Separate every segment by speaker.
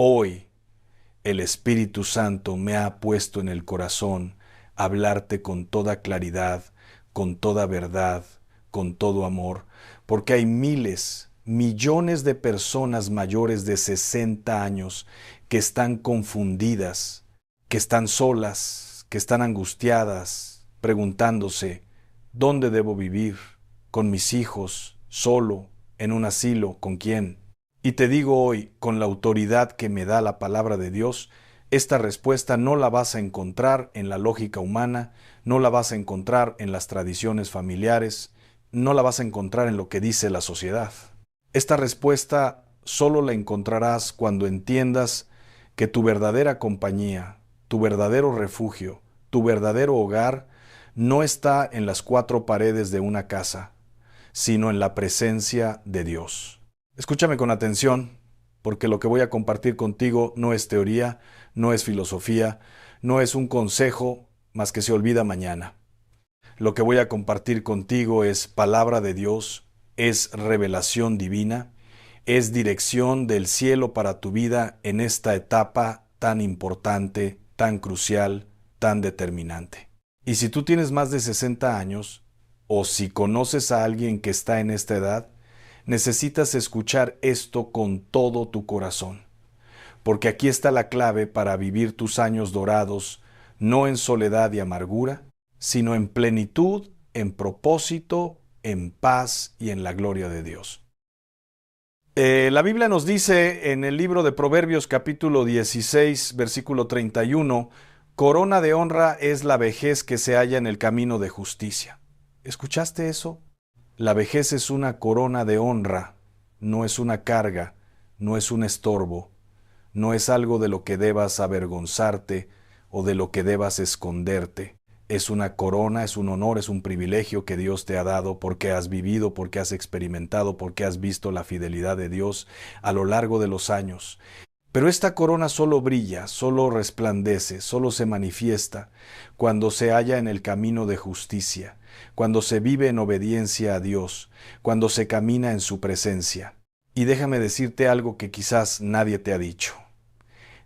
Speaker 1: Hoy el Espíritu Santo me ha puesto en el corazón hablarte con toda claridad, con toda verdad, con todo amor, porque hay miles, millones de personas mayores de 60 años que están confundidas, que están solas, que están angustiadas, preguntándose, ¿dónde debo vivir? ¿Con mis hijos? ¿Solo? ¿En un asilo? ¿Con quién? Y te digo hoy, con la autoridad que me da la palabra de Dios, esta respuesta no la vas a encontrar en la lógica humana, no la vas a encontrar en las tradiciones familiares, no la vas a encontrar en lo que dice la sociedad. Esta respuesta solo la encontrarás cuando entiendas que tu verdadera compañía, tu verdadero refugio, tu verdadero hogar no está en las cuatro paredes de una casa, sino en la presencia de Dios. Escúchame con atención, porque lo que voy a compartir contigo no es teoría, no es filosofía, no es un consejo, más que se olvida mañana. Lo que voy a compartir contigo es palabra de Dios, es revelación divina, es dirección del cielo para tu vida en esta etapa tan importante, tan crucial, tan determinante. Y si tú tienes más de 60 años, o si conoces a alguien que está en esta edad, necesitas escuchar esto con todo tu corazón, porque aquí está la clave para vivir tus años dorados, no en soledad y amargura, sino en plenitud, en propósito, en paz y en la gloria de Dios. La Biblia nos dice en el libro de Proverbios capítulo 16, versículo 31, corona de honra es la vejez que se halla en el camino de justicia. ¿Escuchaste eso? La vejez es una corona de honra, no es una carga, no es un estorbo, no es algo de lo que debas avergonzarte o de lo que debas esconderte. Es una corona, es un honor, es un privilegio que Dios te ha dado porque has vivido, porque has experimentado, porque has visto la fidelidad de Dios a lo largo de los años. Pero esta corona solo brilla, solo resplandece, solo se manifiesta cuando se halla en el camino de justicia, cuando se vive en obediencia a Dios, cuando se camina en su presencia. Y déjame decirte algo que quizás nadie te ha dicho.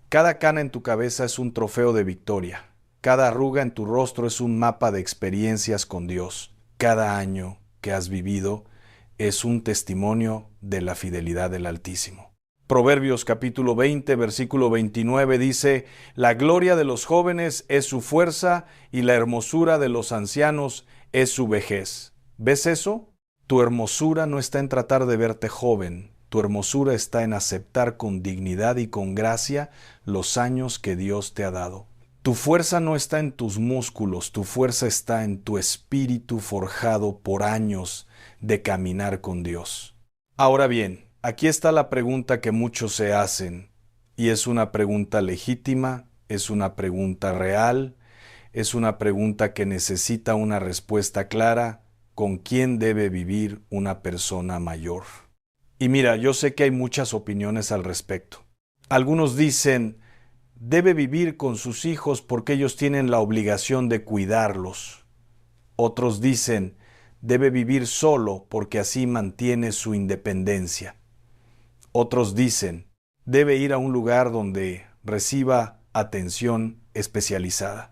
Speaker 1: Cada cana en tu cabeza es un trofeo de victoria. Cada arruga en tu rostro es un mapa de experiencias con Dios. Cada año que has vivido es un testimonio de la fidelidad del Altísimo. Proverbios capítulo 20, versículo 29 dice, la gloria de los jóvenes es su fuerza y la hermosura de los ancianos es su vejez. ¿Ves eso? Tu hermosura no está en tratar de verte joven. Tu hermosura está en aceptar con dignidad y con gracia los años que Dios te ha dado. Tu fuerza no está en tus músculos, tu fuerza está en tu espíritu forjado por años de caminar con Dios. Ahora bien, aquí está la pregunta que muchos se hacen, y es una pregunta legítima, es una pregunta real, es una pregunta que necesita una respuesta clara: ¿con quién debe vivir una persona mayor? Y mira, yo sé que hay muchas opiniones al respecto. Algunos dicen, debe vivir con sus hijos porque ellos tienen la obligación de cuidarlos. Otros dicen, debe vivir solo porque así mantiene su independencia. Otros dicen, debe ir a un lugar donde reciba atención especializada.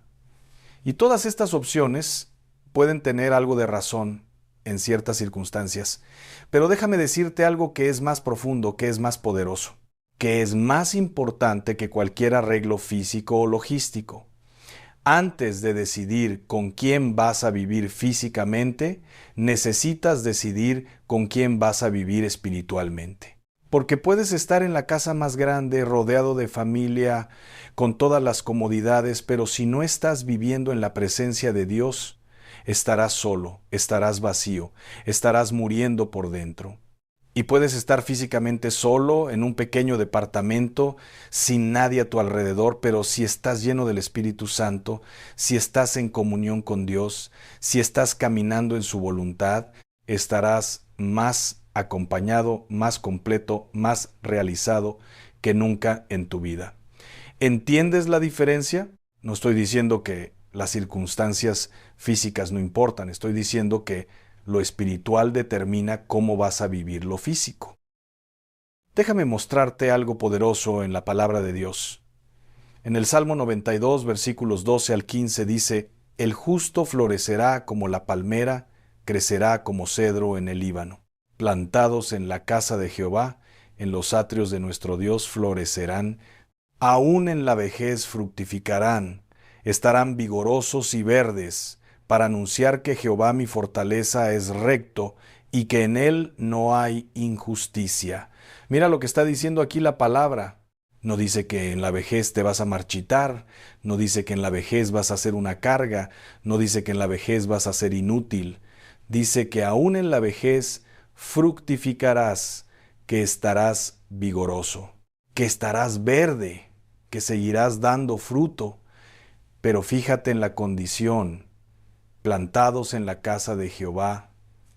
Speaker 1: Y todas estas opciones pueden tener algo de razón en ciertas circunstancias, pero déjame decirte algo que es más profundo, que es más poderoso, que es más importante que cualquier arreglo físico o logístico. Antes de decidir con quién vas a vivir físicamente, necesitas decidir con quién vas a vivir espiritualmente. Porque puedes estar en la casa más grande, rodeado de familia, con todas las comodidades, pero si no estás viviendo en la presencia de Dios, estarás solo, estarás vacío, estarás muriendo por dentro. Y puedes estar físicamente solo en un pequeño departamento, sin nadie a tu alrededor, pero si estás lleno del Espíritu Santo, si estás en comunión con Dios, si estás caminando en su voluntad, estarás más acompañado, más completo, más realizado que nunca en tu vida. ¿Entiendes la diferencia? No estoy diciendo que las circunstancias físicas no importan, estoy diciendo que lo espiritual determina cómo vas a vivir lo físico. Déjame mostrarte algo poderoso en la palabra de Dios. En el Salmo 92, versículos 12 al 15 dice: El justo florecerá como la palmera, crecerá como cedro en el Líbano. Plantados en la casa de Jehová, en los atrios de nuestro Dios florecerán, aún en la vejez fructificarán, estarán vigorosos y verdes, para anunciar que Jehová mi fortaleza es recto y que en él no hay injusticia. Mira lo que está diciendo aquí la palabra. No dice que en la vejez te vas a marchitar, no dice que en la vejez vas a ser una carga, no dice que en la vejez vas a ser inútil. Dice que aún en la vejez fructificarás, que estarás vigoroso, que estarás verde, que seguirás dando fruto. Pero fíjate en la condición: plantados en la casa de Jehová,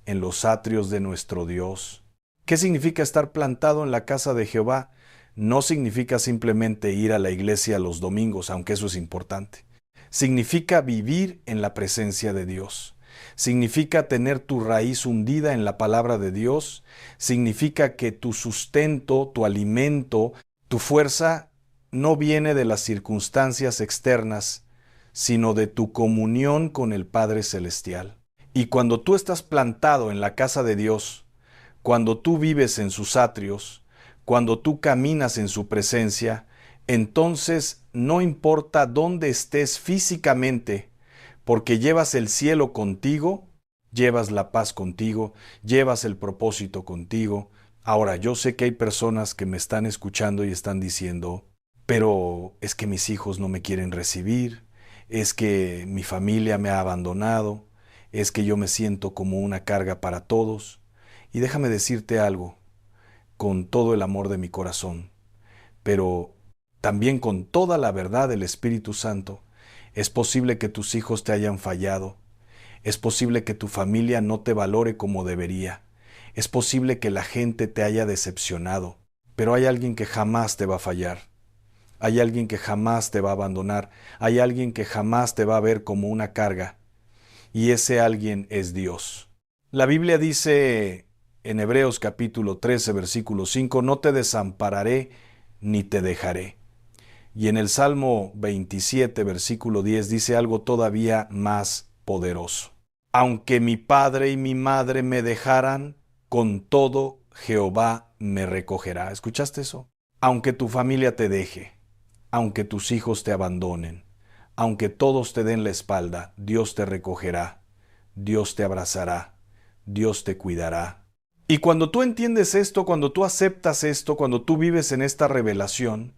Speaker 1: en los atrios de nuestro Dios. ¿Qué significa estar plantado en la casa de Jehová? No significa simplemente ir a la iglesia los domingos, aunque eso es importante. Significa vivir en la presencia de Dios. Significa tener tu raíz hundida en la palabra de Dios. Significa que tu sustento, tu alimento, tu fuerza no viene de las circunstancias externas, sino de tu comunión con el Padre Celestial. Y cuando tú estás plantado en la casa de Dios, cuando tú vives en sus atrios, cuando tú caminas en su presencia, entonces no importa dónde estés físicamente, porque llevas el cielo contigo, llevas la paz contigo, llevas el propósito contigo. Ahora, yo sé que hay personas que me están escuchando y están diciendo: pero es que mis hijos no me quieren recibir, es que mi familia me ha abandonado, es que yo me siento como una carga para todos. Y déjame decirte algo, con todo el amor de mi corazón, pero también con toda la verdad del Espíritu Santo. Es posible que tus hijos te hayan fallado, es posible que tu familia no te valore como debería, es posible que la gente te haya decepcionado, pero hay alguien que jamás te va a fallar. Hay alguien que jamás te va a abandonar, hay alguien que jamás te va a ver como una carga, y ese alguien es Dios. La Biblia dice en Hebreos capítulo 13, versículo 5, no te desampararé ni te dejaré. Y en el Salmo 27, versículo 10, dice algo todavía más poderoso. Aunque mi padre y mi madre me dejaran, con todo Jehová me recogerá. ¿Escuchaste eso? Aunque tu familia te deje, aunque tus hijos te abandonen, aunque todos te den la espalda, Dios te recogerá, Dios te abrazará, Dios te cuidará. Y cuando tú entiendes esto, cuando tú aceptas esto, cuando tú vives en esta revelación,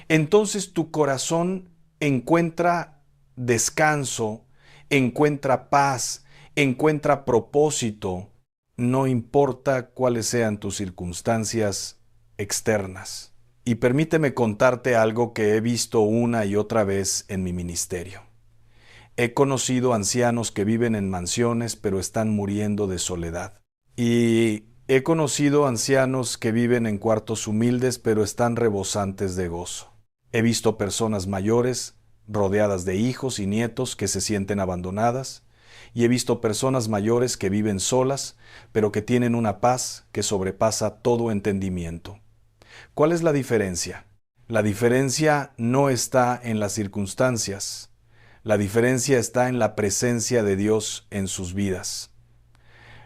Speaker 1: entonces tu corazón encuentra descanso, encuentra paz, encuentra propósito, no importa cuáles sean tus circunstancias externas. Y permíteme contarte algo que he visto una y otra vez en mi ministerio. He conocido ancianos que viven en mansiones pero están muriendo de soledad. Y he conocido ancianos que viven en cuartos humildes pero están rebosantes de gozo. He visto personas mayores rodeadas de hijos y nietos que se sienten abandonadas. Y he visto personas mayores que viven solas pero que tienen una paz que sobrepasa todo entendimiento. ¿Cuál es la diferencia? La diferencia no está en las circunstancias. La diferencia está en la presencia de Dios en sus vidas.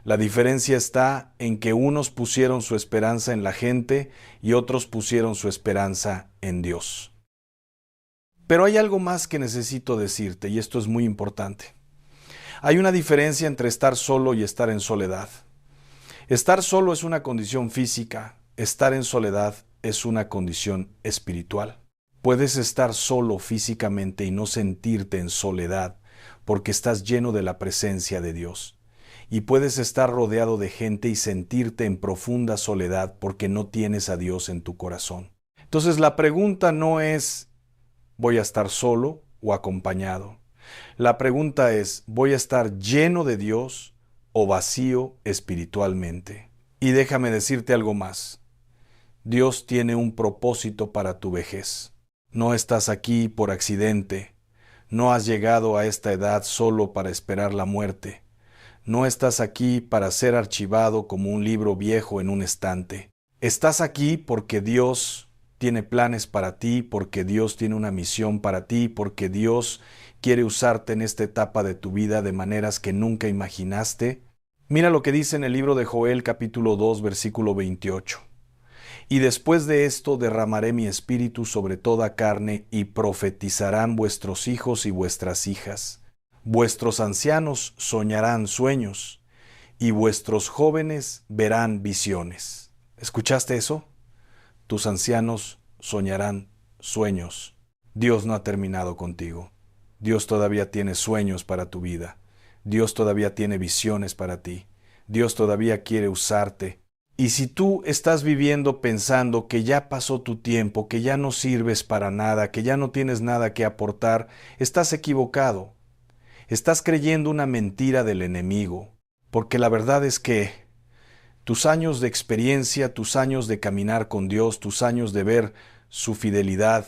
Speaker 1: La diferencia está en que unos pusieron su esperanza en la gente y otros pusieron su esperanza en Dios. Pero hay algo más que necesito decirte, y esto es muy importante. Hay una diferencia entre estar solo y estar en soledad. Estar solo es una condición física, estar en soledad es una condición espiritual. Puedes estar solo físicamente y no sentirte en soledad porque estás lleno de la presencia de Dios. Y puedes estar rodeado de gente y sentirte en profunda soledad porque no tienes a Dios en tu corazón. Entonces la pregunta no es ¿voy a estar solo o acompañado? La pregunta es ¿voy a estar lleno de Dios o vacío espiritualmente? Y déjame decirte algo más. Dios tiene un propósito para tu vejez. No estás aquí por accidente. No has llegado a esta edad solo para esperar la muerte. No estás aquí para ser archivado como un libro viejo en un estante. Estás aquí porque Dios tiene planes para ti, porque Dios tiene una misión para ti, porque Dios quiere usarte en esta etapa de tu vida de maneras que nunca imaginaste. Mira lo que dice en el libro de Joel capítulo 2 versículo 28. Y después de esto derramaré mi espíritu sobre toda carne y profetizarán vuestros hijos y vuestras hijas. Vuestros ancianos soñarán sueños y vuestros jóvenes verán visiones. ¿Escuchaste eso? Tus ancianos soñarán sueños. Dios no ha terminado contigo. Dios todavía tiene sueños para tu vida. Dios todavía tiene visiones para ti. Dios todavía quiere usarte. Y si tú estás viviendo pensando que ya pasó tu tiempo, que ya no sirves para nada, que ya no tienes nada que aportar, estás equivocado. Estás creyendo una mentira del enemigo, porque la verdad es que tus años de experiencia, tus años de caminar con Dios, tus años de ver su fidelidad,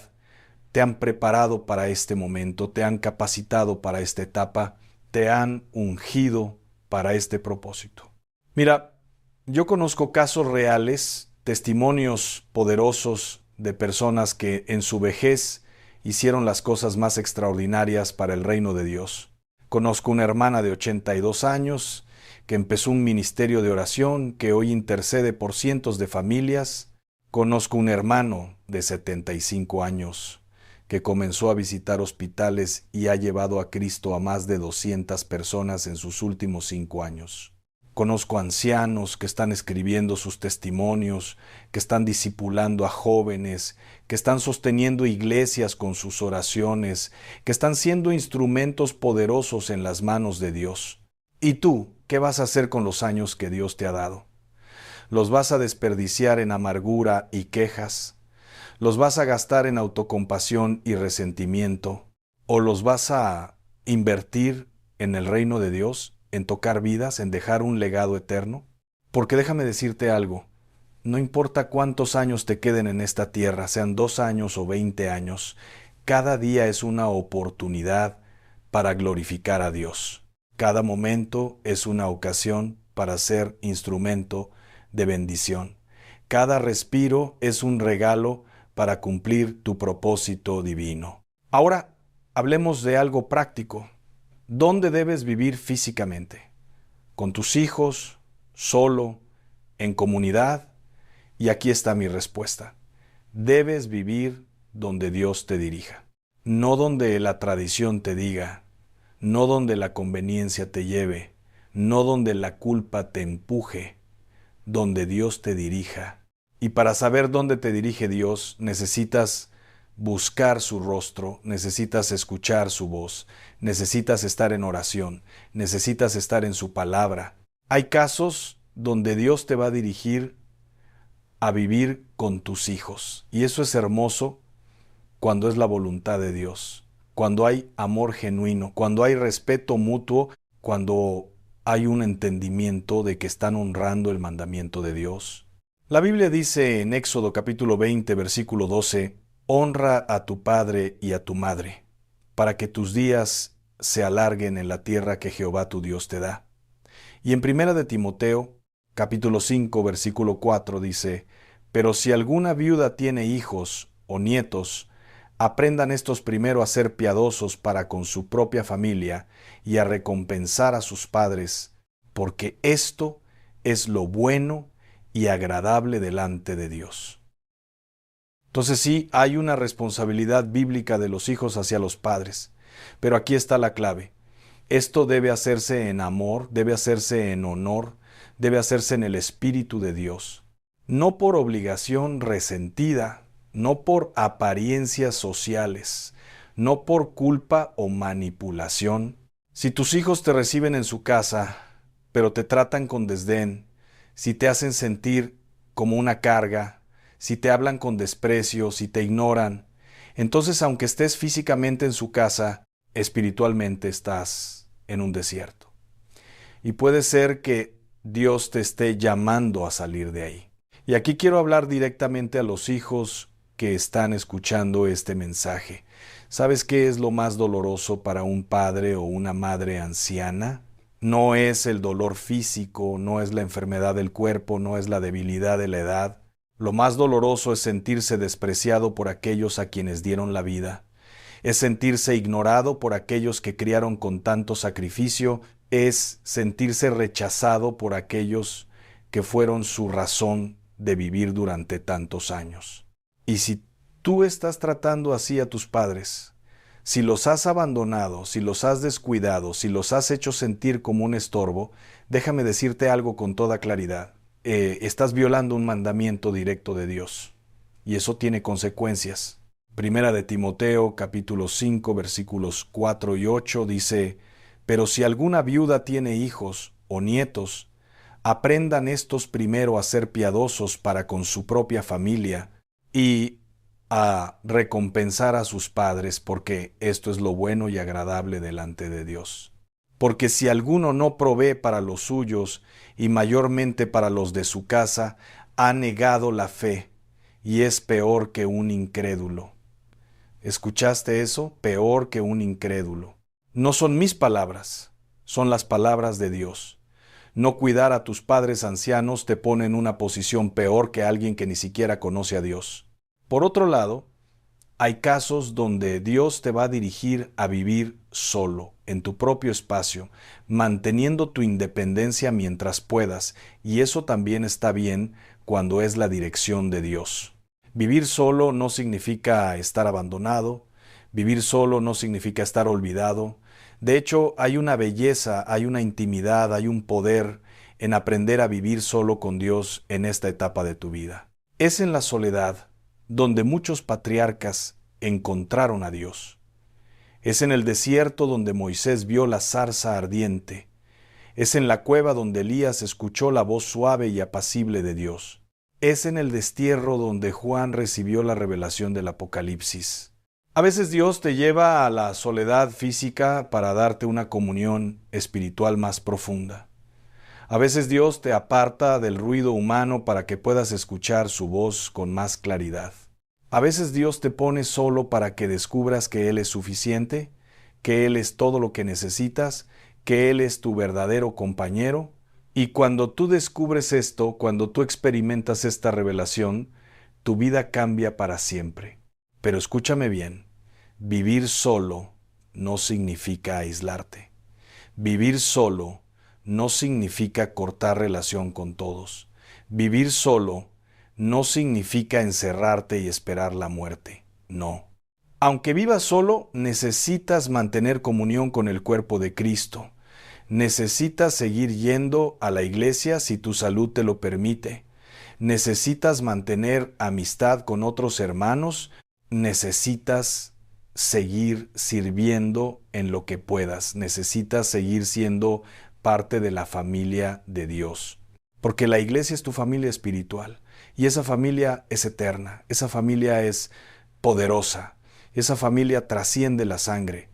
Speaker 1: te han preparado para este momento, te han capacitado para esta etapa, te han ungido para este propósito. Mira, yo conozco casos reales, testimonios poderosos de personas que en su vejez hicieron las cosas más extraordinarias para el reino de Dios. Conozco una hermana de 82 años que empezó un ministerio de oración que hoy intercede por cientos de familias. Conozco un hermano de 75 años que comenzó a visitar hospitales y ha llevado a Cristo a más de 200 personas en sus últimos 5 años. Conozco ancianos que están escribiendo sus testimonios, que están discipulando a jóvenes, que están sosteniendo iglesias con sus oraciones, que están siendo instrumentos poderosos en las manos de Dios. ¿Y tú, qué vas a hacer con los años que Dios te ha dado? ¿Los vas a desperdiciar en amargura y quejas? ¿Los vas a gastar en autocompasión y resentimiento? ¿O los vas a invertir en el reino de Dios, en tocar vidas, en dejar un legado eterno? Porque déjame decirte algo, no importa cuántos años te queden en esta tierra, sean 2 años o 20 años, cada día es una oportunidad para glorificar a Dios. Cada momento es una ocasión para ser instrumento de bendición. Cada respiro es un regalo para cumplir tu propósito divino. Ahora, hablemos de algo práctico. ¿Dónde debes vivir físicamente? ¿Con tus hijos? ¿Solo? ¿En comunidad? Y aquí está mi respuesta. Debes vivir donde Dios te dirija. No donde la tradición te diga, no donde la conveniencia te lleve, no donde la culpa te empuje, donde Dios te dirija. Y para saber dónde te dirige Dios, necesitas buscar su rostro, necesitas escuchar su voz, necesitas estar en oración, necesitas estar en su palabra. Hay casos donde Dios te va a dirigir a vivir con tus hijos, y eso es hermoso cuando es la voluntad de Dios, cuando hay amor genuino, cuando hay respeto mutuo, cuando hay un entendimiento de que están honrando el mandamiento de Dios. La Biblia dice en Éxodo capítulo 20, versículo 12, honra a tu padre y a tu madre, para que tus días se alarguen en la tierra que Jehová tu Dios te da. Y en Primera de Timoteo, capítulo 5, versículo 4 dice, pero si alguna viuda tiene hijos o nietos, aprendan estos primero a ser piadosos para con su propia familia y a recompensar a sus padres, porque esto es lo bueno y agradable delante de Dios. Entonces sí, hay una responsabilidad bíblica de los hijos hacia los padres, pero aquí está la clave. Esto debe hacerse en amor, debe hacerse en honor, debe hacerse en el Espíritu de Dios, no por obligación resentida, no por apariencias sociales, no por culpa o manipulación. Si tus hijos te reciben en su casa, pero te tratan con desdén, si te hacen sentir como una carga, si te hablan con desprecio, si te ignoran, entonces aunque estés físicamente en su casa, espiritualmente estás en un desierto. Y puede ser que Dios te esté llamando a salir de ahí. Y aquí quiero hablar directamente a los hijos que están escuchando este mensaje. ¿Sabes qué es lo más doloroso para un padre o una madre anciana? No es el dolor físico, no es la enfermedad del cuerpo, no es la debilidad de la edad. Lo más doloroso es sentirse despreciado por aquellos a quienes dieron la vida. Es sentirse ignorado por aquellos que criaron con tanto sacrificio. Es sentirse rechazado por aquellos que fueron su razón de vivir durante tantos años. Y si tú estás tratando así a tus padres, si los has abandonado, si los has descuidado, si los has hecho sentir como un estorbo, déjame decirte algo con toda claridad. Estás violando un mandamiento directo de Dios. Y eso tiene consecuencias. Primera de Timoteo, capítulo 5, versículos 4 y 8 dice: Pero si alguna viuda tiene hijos o nietos, aprendan estos primero a ser piadosos para con su propia familia y a recompensar a sus padres, porque esto es lo bueno y agradable delante de Dios. Porque si alguno no provee para los suyos, y mayormente para los de su casa, ha negado la fe, y es peor que un incrédulo. ¿Escuchaste eso? Peor que un incrédulo. No son mis palabras, son las palabras de Dios. No cuidar a tus padres ancianos te pone en una posición peor que alguien que ni siquiera conoce a Dios. Por otro lado, hay casos donde Dios te va a dirigir a vivir solo, en tu propio espacio, manteniendo tu independencia mientras puedas, y eso también está bien cuando es la dirección de Dios. Vivir solo no significa estar abandonado, vivir solo no significa estar olvidado. De hecho, hay una belleza, hay una intimidad, hay un poder en aprender a vivir solo con Dios en esta etapa de tu vida. Es en la soledad donde muchos patriarcas encontraron a Dios. Es en el desierto donde Moisés vio la zarza ardiente. Es en la cueva donde Elías escuchó la voz suave y apacible de Dios. Es en el destierro donde Juan recibió la revelación del Apocalipsis. A veces Dios te lleva a la soledad física para darte una comunión espiritual más profunda. A veces Dios te aparta del ruido humano para que puedas escuchar su voz con más claridad. A veces Dios te pone solo para que descubras que Él es suficiente, que Él es todo lo que necesitas, que Él es tu verdadero compañero. Y cuando tú descubres esto, cuando tú experimentas esta revelación, tu vida cambia para siempre. Pero escúchame bien, vivir solo no significa aislarte. Vivir solo no significa cortar relación con todos. Vivir solo no significa encerrarte y esperar la muerte. No. Aunque vivas solo, necesitas mantener comunión con el cuerpo de Cristo. Necesitas seguir yendo a la iglesia si tu salud te lo permite. Necesitas mantener amistad con otros hermanos. Necesitas seguir sirviendo en lo que puedas. Necesitas seguir siendo parte de la familia de Dios. Porque la iglesia es tu familia espiritual. Y esa familia es eterna. Esa familia es poderosa. Esa familia trasciende la sangre.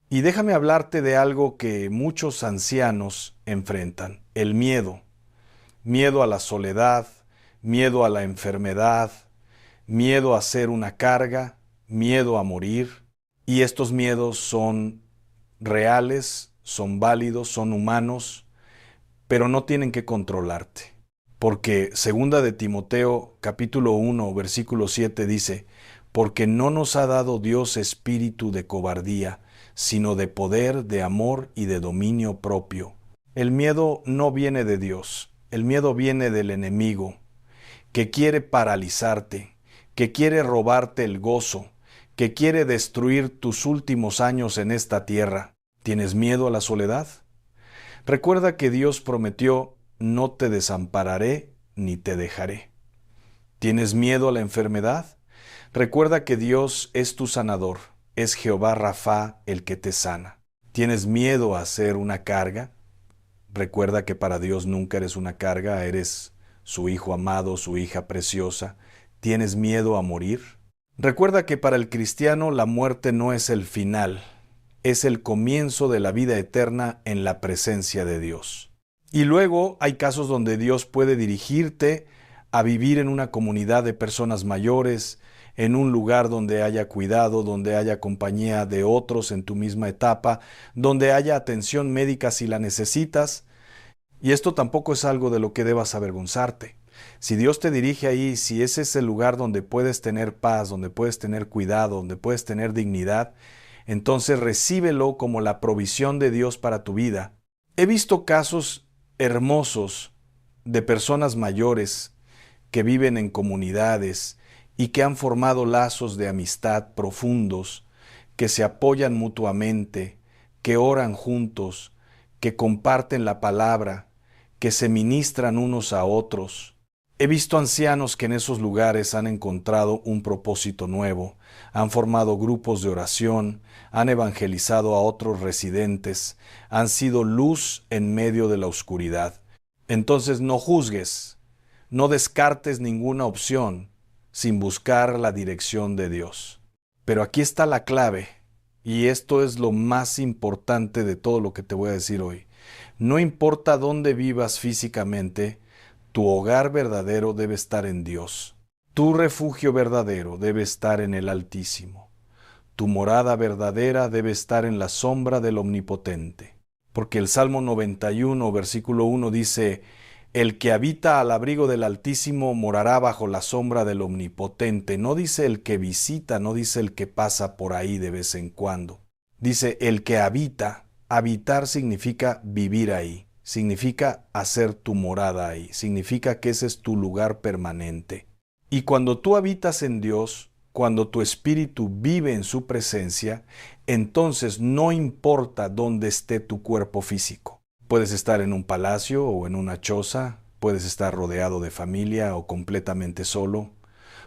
Speaker 1: Y déjame hablarte de algo que muchos ancianos enfrentan: el miedo. Miedo a la soledad, miedo a la enfermedad, miedo a ser una carga, miedo a morir. Y estos miedos son reales, son válidos, son humanos, pero no tienen que controlarte. Porque segunda de Timoteo, capítulo 1, versículo 7 dice: porque no nos ha dado Dios espíritu de cobardía, sino de poder, de amor y de dominio propio. El miedo no viene de Dios, el miedo viene del enemigo, que quiere paralizarte, que quiere robarte el gozo, que quiere destruir tus últimos años en esta tierra. ¿Tienes miedo a la soledad? Recuerda que Dios prometió: no te desampararé ni te dejaré. ¿Tienes miedo a la enfermedad? Recuerda que Dios es tu sanador, es Jehová Rafa el que te sana. ¿Tienes miedo a ser una carga? Recuerda que para Dios nunca eres una carga, eres su hijo amado, su hija preciosa. ¿Tienes miedo a morir? Recuerda que para el cristiano la muerte no es el final, es el comienzo de la vida eterna en la presencia de Dios. Y luego hay casos donde Dios puede dirigirte a vivir en una comunidad de personas mayores, en un lugar donde haya cuidado, donde haya compañía de otros en tu misma etapa, donde haya atención médica si la necesitas. Y esto tampoco es algo de lo que debas avergonzarte. Si Dios te dirige ahí, si ese es el lugar donde puedes tener paz, donde puedes tener cuidado, donde puedes tener dignidad, entonces recíbelo como la provisión de Dios para tu vida. He visto casos hermosos de personas mayores que viven en comunidades y que han formado lazos de amistad profundos, que se apoyan mutuamente, que oran juntos, que comparten la palabra, que se ministran unos a otros. He visto ancianos que en esos lugares han encontrado un propósito nuevo, han formado grupos de oración, han evangelizado a otros residentes, han sido luz en medio de la oscuridad. Entonces no juzgues, no descartes ninguna opción sin buscar la dirección de Dios. Pero aquí está la clave, y esto es lo más importante de todo lo que te voy a decir hoy. No importa dónde vivas físicamente, tu hogar verdadero debe estar en Dios. Tu refugio verdadero debe estar en el Altísimo. Tu morada verdadera debe estar en la sombra del Omnipotente. Porque el Salmo 91, versículo 1 dice: el que habita al abrigo del Altísimo morará bajo la sombra del Omnipotente. No dice el que visita, no dice el que pasa por ahí de vez en cuando. Dice el que habita. Habitar significa vivir ahí, significa hacer tu morada ahí, significa que ese es tu lugar permanente. Y cuando tú habitas en Dios, cuando tu espíritu vive en su presencia, entonces no importa dónde esté tu cuerpo físico. Puedes estar en un palacio o en una choza, puedes estar rodeado de familia o completamente solo,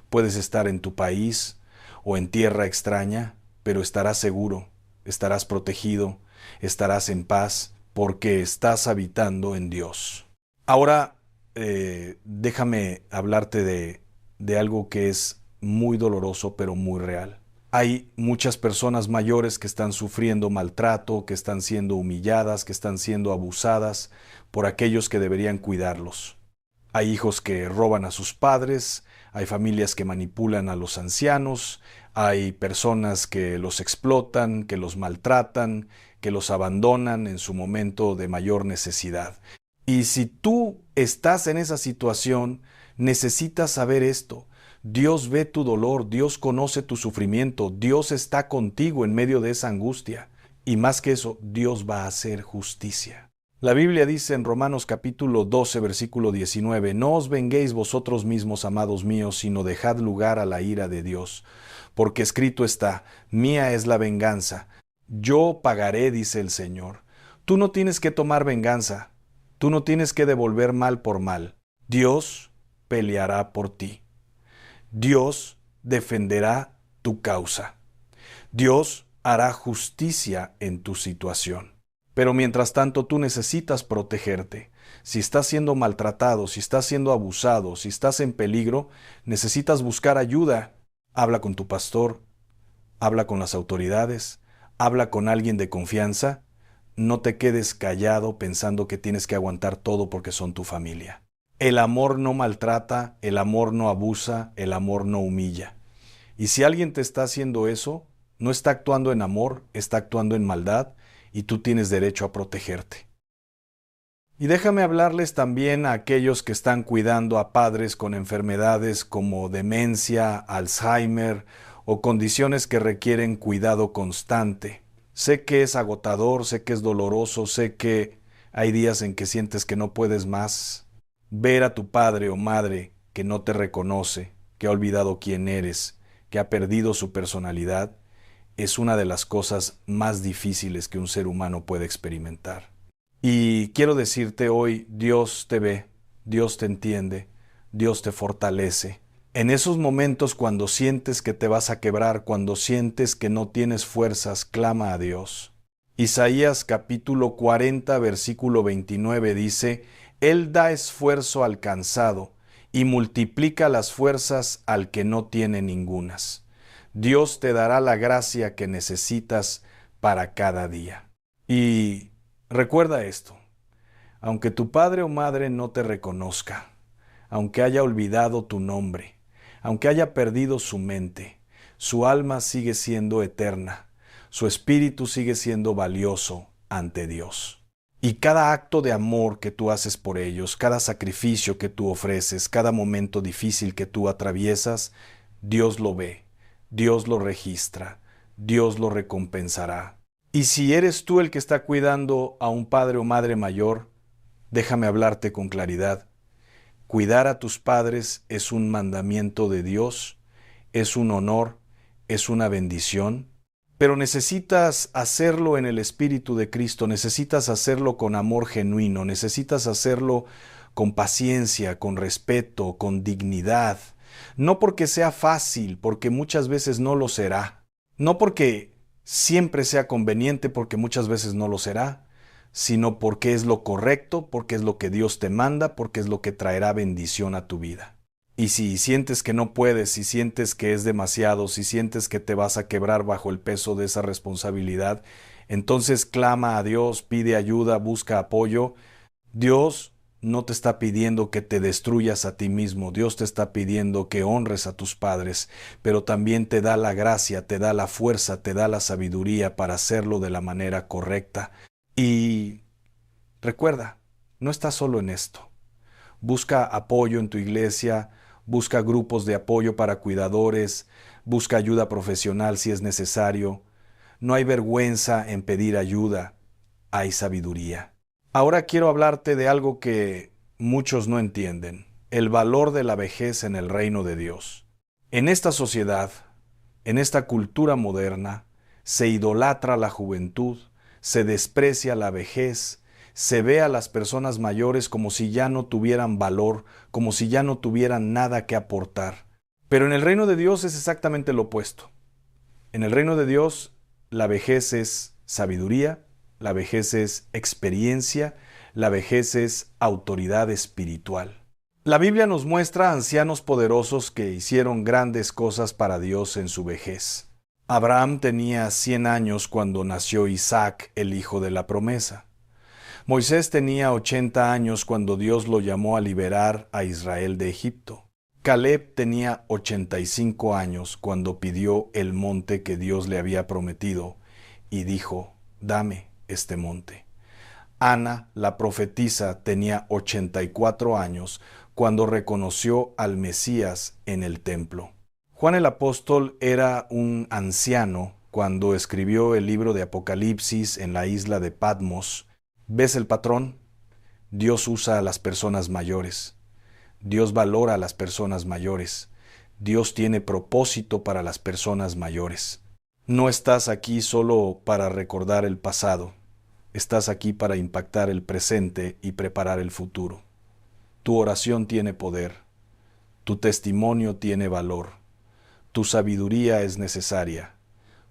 Speaker 1: puedes estar en tu país o en tierra extraña, pero estarás seguro, estarás protegido, estarás en paz porque estás habitando en Dios. Ahora, déjame hablarte de algo que es muy doloroso pero muy real. Hay muchas personas mayores que están sufriendo maltrato, que están siendo humilladas, que están siendo abusadas por aquellos que deberían cuidarlos. Hay hijos que roban a sus padres, hay familias que manipulan a los ancianos, hay personas que los explotan, que los maltratan, que los abandonan en su momento de mayor necesidad. Y si tú estás en esa situación, necesitas saber esto. Dios ve tu dolor, Dios conoce tu sufrimiento, Dios está contigo en medio de esa angustia. Y más que eso, Dios va a hacer justicia. La Biblia dice en Romanos capítulo 12, versículo 19, no os venguéis vosotros mismos, amados míos, sino dejad lugar a la ira de Dios. Porque escrito está, mía es la venganza, yo pagaré, dice el Señor. Tú no tienes que tomar venganza, tú no tienes que devolver mal por mal. Dios peleará por ti. Dios defenderá tu causa. Dios hará justicia en tu situación. Pero mientras tanto tú necesitas protegerte. Si estás siendo maltratado, si estás siendo abusado, si estás en peligro, necesitas buscar ayuda. Habla con tu pastor, habla con las autoridades, habla con alguien de confianza. No te quedes callado pensando que tienes que aguantar todo porque son tu familia. El amor no maltrata, el amor no abusa, el amor no humilla. Y si alguien te está haciendo eso, no está actuando en amor, está actuando en maldad, y tú tienes derecho a protegerte. Y déjame hablarles también a aquellos que están cuidando a padres con enfermedades como demencia, Alzheimer o condiciones que requieren cuidado constante. Sé que es agotador, sé que es doloroso, sé que hay días en que sientes que no puedes más. Ver a tu padre o madre que no te reconoce, que ha olvidado quién eres, que ha perdido su personalidad, es una de las cosas más difíciles que un ser humano puede experimentar. Y quiero decirte hoy, Dios te ve, Dios te entiende, Dios te fortalece. En esos momentos cuando sientes que te vas a quebrar, cuando sientes que no tienes fuerzas, clama a Dios. Isaías capítulo 40, versículo 29 dice, Él da esfuerzo al cansado y multiplica las fuerzas al que no tiene ningunas. Dios te dará la gracia que necesitas para cada día. Y recuerda esto, aunque tu padre o madre no te reconozca, aunque haya olvidado tu nombre, aunque haya perdido su mente, su alma sigue siendo eterna, su espíritu sigue siendo valioso ante Dios. Y cada acto de amor que tú haces por ellos, cada sacrificio que tú ofreces, cada momento difícil que tú atraviesas, Dios lo ve, Dios lo registra, Dios lo recompensará. Y si eres tú el que está cuidando a un padre o madre mayor, déjame hablarte con claridad. Cuidar a tus padres es un mandamiento de Dios, es un honor, es una bendición, pero necesitas hacerlo en el Espíritu de Cristo, necesitas hacerlo con amor genuino, necesitas hacerlo con paciencia, con respeto, con dignidad, no porque sea fácil, porque muchas veces no lo será, no porque siempre sea conveniente, porque muchas veces no lo será, sino porque es lo correcto, porque es lo que Dios te manda, porque es lo que traerá bendición a tu vida. Y si sientes que no puedes, si sientes que es demasiado, si sientes que te vas a quebrar bajo el peso de esa responsabilidad, entonces clama a Dios, pide ayuda, busca apoyo. Dios no te está pidiendo que te destruyas a ti mismo, Dios te está pidiendo que honres a tus padres, pero también te da la gracia, te da la fuerza, te da la sabiduría para hacerlo de la manera correcta. Y recuerda, no estás solo en esto. Busca apoyo en tu iglesia, busca grupos de apoyo para cuidadores, busca ayuda profesional si es necesario. No hay vergüenza en pedir ayuda, hay sabiduría. Ahora quiero hablarte de algo que muchos no entienden, el valor de la vejez en el reino de Dios. En esta sociedad, en esta cultura moderna, se idolatra la juventud, se desprecia la vejez, se ve a las personas mayores como si ya no tuvieran valor, como si ya no tuvieran nada que aportar. Pero en el reino de Dios es exactamente lo opuesto. En el reino de Dios, la vejez es sabiduría, la vejez es experiencia, la vejez es autoridad espiritual. La Biblia nos muestra ancianos poderosos que hicieron grandes cosas para Dios en su vejez. Abraham tenía 100 años cuando nació Isaac, el hijo de la promesa. Moisés tenía 80 años cuando Dios lo llamó a liberar a Israel de Egipto. Caleb tenía 85 años cuando pidió el monte que Dios le había prometido y dijo, dame este monte. Ana, la profetisa, tenía 84 años cuando reconoció al Mesías en el templo. Juan el apóstol era un anciano cuando escribió el libro de Apocalipsis en la isla de Patmos. ¿Ves el patrón? Dios usa a las personas mayores. Dios valora a las personas mayores. Dios tiene propósito para las personas mayores. No estás aquí solo para recordar el pasado. Estás aquí para impactar el presente y preparar el futuro. Tu oración tiene poder. Tu testimonio tiene valor. Tu sabiduría es necesaria.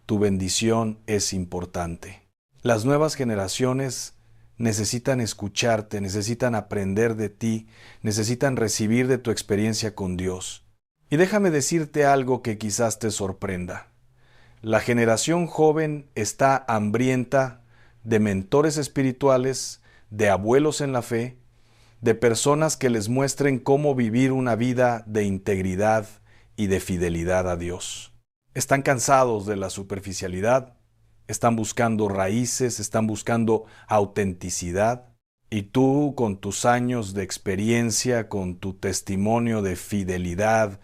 Speaker 1: Tu bendición es importante. Las nuevas generaciones necesitan escucharte, necesitan aprender de ti, necesitan recibir de tu experiencia con Dios. Y déjame decirte algo que quizás te sorprenda. La generación joven está hambrienta de mentores espirituales, de abuelos en la fe, de personas que les muestren cómo vivir una vida de integridad y de fidelidad a Dios. Están cansados de la superficialidad, están buscando raíces, están buscando autenticidad. Y tú, con tus años de experiencia, con tu testimonio de fidelidad,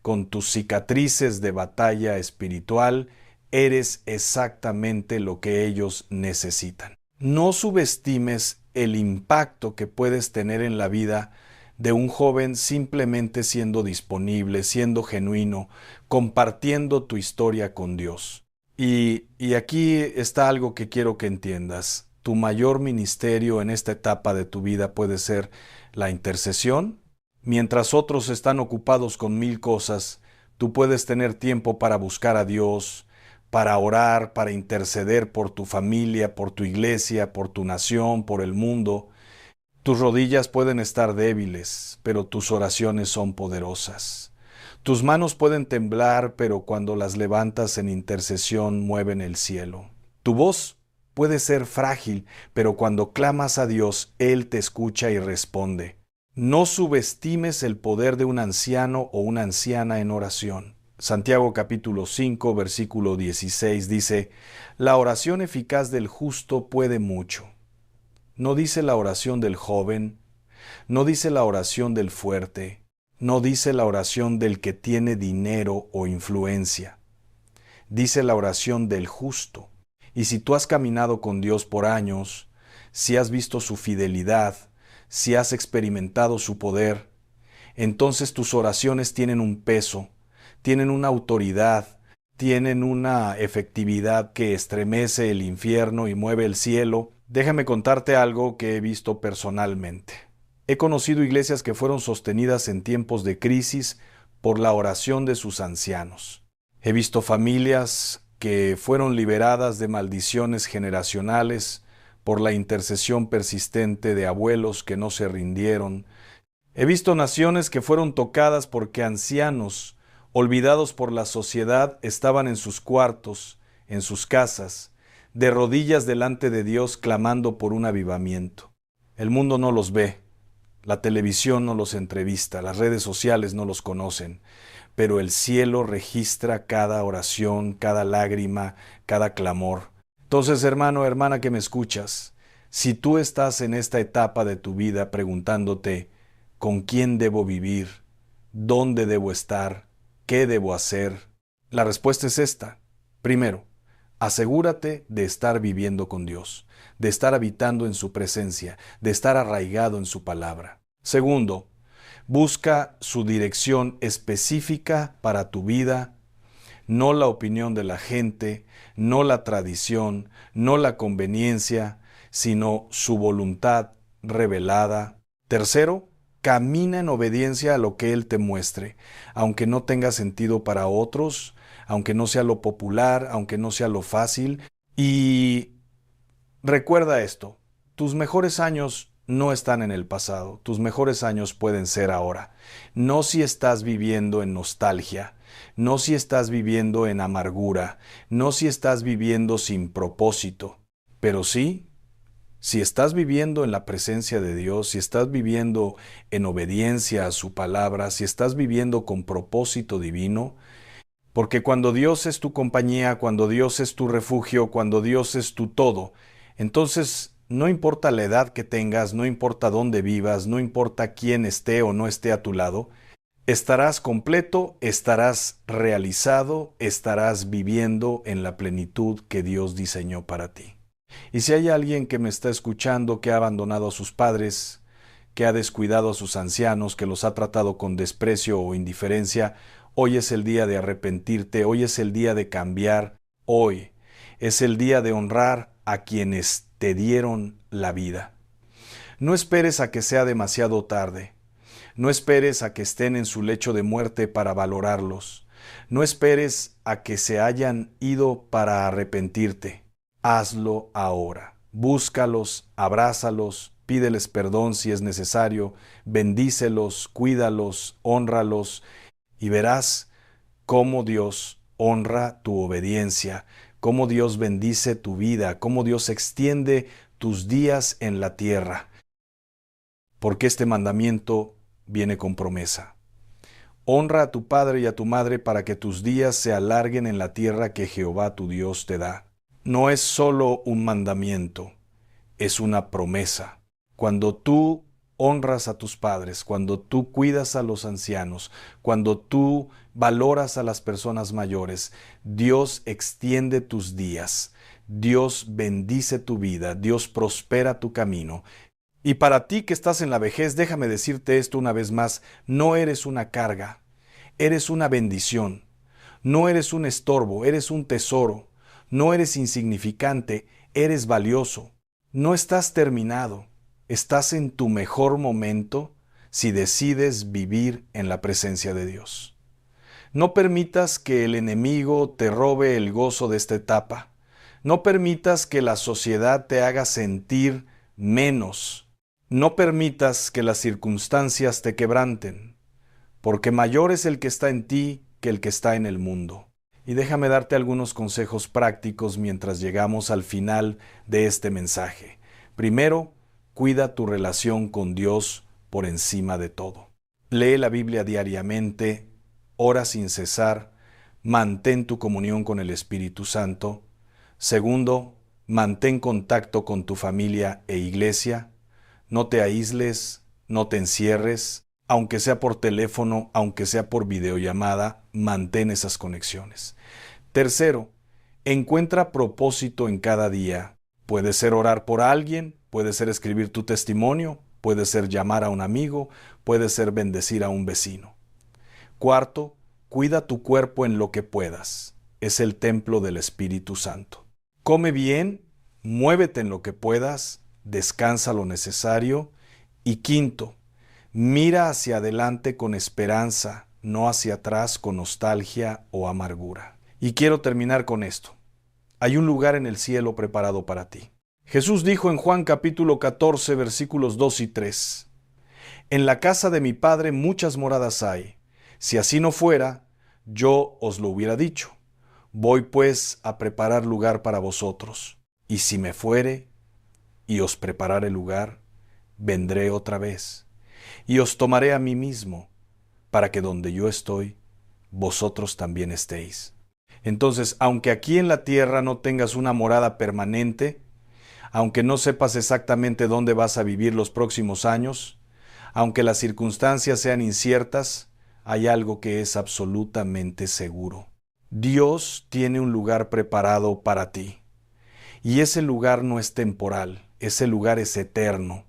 Speaker 1: con tus cicatrices de batalla espiritual, eres exactamente lo que ellos necesitan. No subestimes el impacto que puedes tener en la vida de un joven simplemente siendo disponible, siendo genuino, compartiendo tu historia con Dios. Y aquí está algo que quiero que entiendas. Tu mayor ministerio en esta etapa de tu vida puede ser la intercesión. Mientras otros están ocupados con 1000 cosas, tú puedes tener tiempo para buscar a Dios, para orar, para interceder por tu familia, por tu iglesia, por tu nación, por el mundo. Tus rodillas pueden estar débiles, pero tus oraciones son poderosas. Tus manos pueden temblar, pero cuando las levantas en intercesión mueven el cielo. Tu voz puede ser frágil, pero cuando clamas a Dios, Él te escucha y responde. No subestimes el poder de un anciano o una anciana en oración. Santiago capítulo 5, versículo 16 dice, la oración eficaz del justo puede mucho. no dice la oración del joven, no dice la oración del fuerte, no dice la oración del que tiene dinero o influencia. Dice la oración del justo. Y si tú has caminado con Dios por años, si has visto su fidelidad, si has experimentado su poder, entonces tus oraciones tienen un peso, tienen una autoridad, tienen una efectividad que estremece el infierno y mueve el cielo. Déjame contarte algo que he visto personalmente. He conocido iglesias que fueron sostenidas en tiempos de crisis por la oración de sus ancianos. He visto familias que fueron liberadas de maldiciones generacionales por la intercesión persistente de abuelos que no se rindieron. He visto naciones que fueron tocadas porque ancianos, olvidados por la sociedad, estaban en sus cuartos, en sus casas, de rodillas delante de Dios clamando por un avivamiento. El mundo no los ve, la televisión no los entrevista, las redes sociales no los conocen, pero el cielo registra cada oración, cada lágrima, cada clamor. Entonces, hermano, hermana que me escuchas, si tú estás en esta etapa de tu vida preguntándote, ¿con quién debo vivir? ¿Dónde debo estar? ¿Qué debo hacer? La respuesta es esta. Primero, asegúrate de estar viviendo con Dios, de estar habitando en su presencia, de estar arraigado en su palabra. Segundo, busca su dirección específica para tu vida, no la opinión de la gente, no la tradición, no la conveniencia, sino su voluntad revelada. Tercero, camina en obediencia a lo que Él te muestre, aunque no tenga sentido para otros, aunque no sea lo popular, aunque no sea lo fácil. Y recuerda esto, tus mejores años no están en el pasado, tus mejores años pueden ser ahora. No si estás viviendo en nostalgia, no si estás viviendo en amargura, no si estás viviendo sin propósito, pero sí si estás viviendo en la presencia de Dios, si estás viviendo en obediencia a su palabra, si estás viviendo con propósito divino, porque cuando Dios es tu compañía, cuando Dios es tu refugio, cuando Dios es tu todo, entonces no importa la edad que tengas, no importa dónde vivas, no importa quién esté o no esté a tu lado, estarás completo, estarás realizado, estarás viviendo en la plenitud que Dios diseñó para ti. Y si hay alguien que me está escuchando que ha abandonado a sus padres, que ha descuidado a sus ancianos, que los ha tratado con desprecio o indiferencia, hoy es el día de arrepentirte, hoy es el día de cambiar, hoy es el día de honrar a quienes te dieron la vida. No esperes a que sea demasiado tarde. No esperes a que estén en su lecho de muerte para valorarlos. No esperes a que se hayan ido para arrepentirte. Hazlo ahora. Búscalos, abrázalos, pídeles perdón si es necesario, bendícelos, cuídalos, hónralos, y verás cómo Dios honra tu obediencia, cómo Dios bendice tu vida, cómo Dios extiende tus días en la tierra. Porque este mandamiento viene con promesa. Honra a tu padre y a tu madre para que tus días se alarguen en la tierra que Jehová tu Dios te da. No es solo un mandamiento, es una promesa. Cuando tú honras a tus padres, cuando tú cuidas a los ancianos, cuando tú valoras a las personas mayores, Dios extiende tus días, Dios bendice tu vida, Dios prospera tu camino. Y para ti que estás en la vejez, déjame decirte esto una vez más, no eres una carga, eres una bendición, no eres un estorbo, eres un tesoro. No eres insignificante, eres valioso. No estás terminado, estás en tu mejor momento si decides vivir en la presencia de Dios. No permitas que el enemigo te robe el gozo de esta etapa. No permitas que la sociedad te haga sentir menos. No permitas que las circunstancias te quebranten, porque mayor es el que está en ti que el que está en el mundo. Y déjame darte algunos consejos prácticos mientras llegamos al final de este mensaje. Primero, cuida tu relación con Dios por encima de todo. Lee la Biblia diariamente, ora sin cesar, mantén tu comunión con el Espíritu Santo. Segundo, Mantén contacto con tu familia e iglesia. No te aísles, no te encierres. Aunque sea por teléfono, aunque sea por videollamada, mantén esas conexiones. Tercero, encuentra propósito en cada día. Puede ser orar por alguien, puede ser escribir tu testimonio, puede ser llamar a un amigo, puede ser bendecir a un vecino. Cuarto, cuida tu cuerpo en lo que puedas. Es el templo del Espíritu Santo. Come bien, muévete en lo que puedas, descansa lo necesario. Y quinto, mira hacia adelante con esperanza, no hacia atrás con nostalgia o amargura. Y quiero terminar con esto. Hay un lugar en el cielo preparado para ti. Jesús dijo en Juan capítulo 14, versículos 2 y 3, En la casa de mi Padre muchas moradas hay. Si así no fuera, yo os lo hubiera dicho. Voy pues a preparar lugar para vosotros. Y si me fuere y os preparare lugar, vendré otra vez, y os tomaré a mí mismo, para que donde yo estoy, vosotros también estéis. Entonces, aunque aquí en la tierra no tengas una morada permanente, aunque no sepas exactamente dónde vas a vivir los próximos años, aunque las circunstancias sean inciertas, hay algo que es absolutamente seguro. Dios tiene un lugar preparado para ti. Y ese lugar no es temporal, ese lugar es eterno.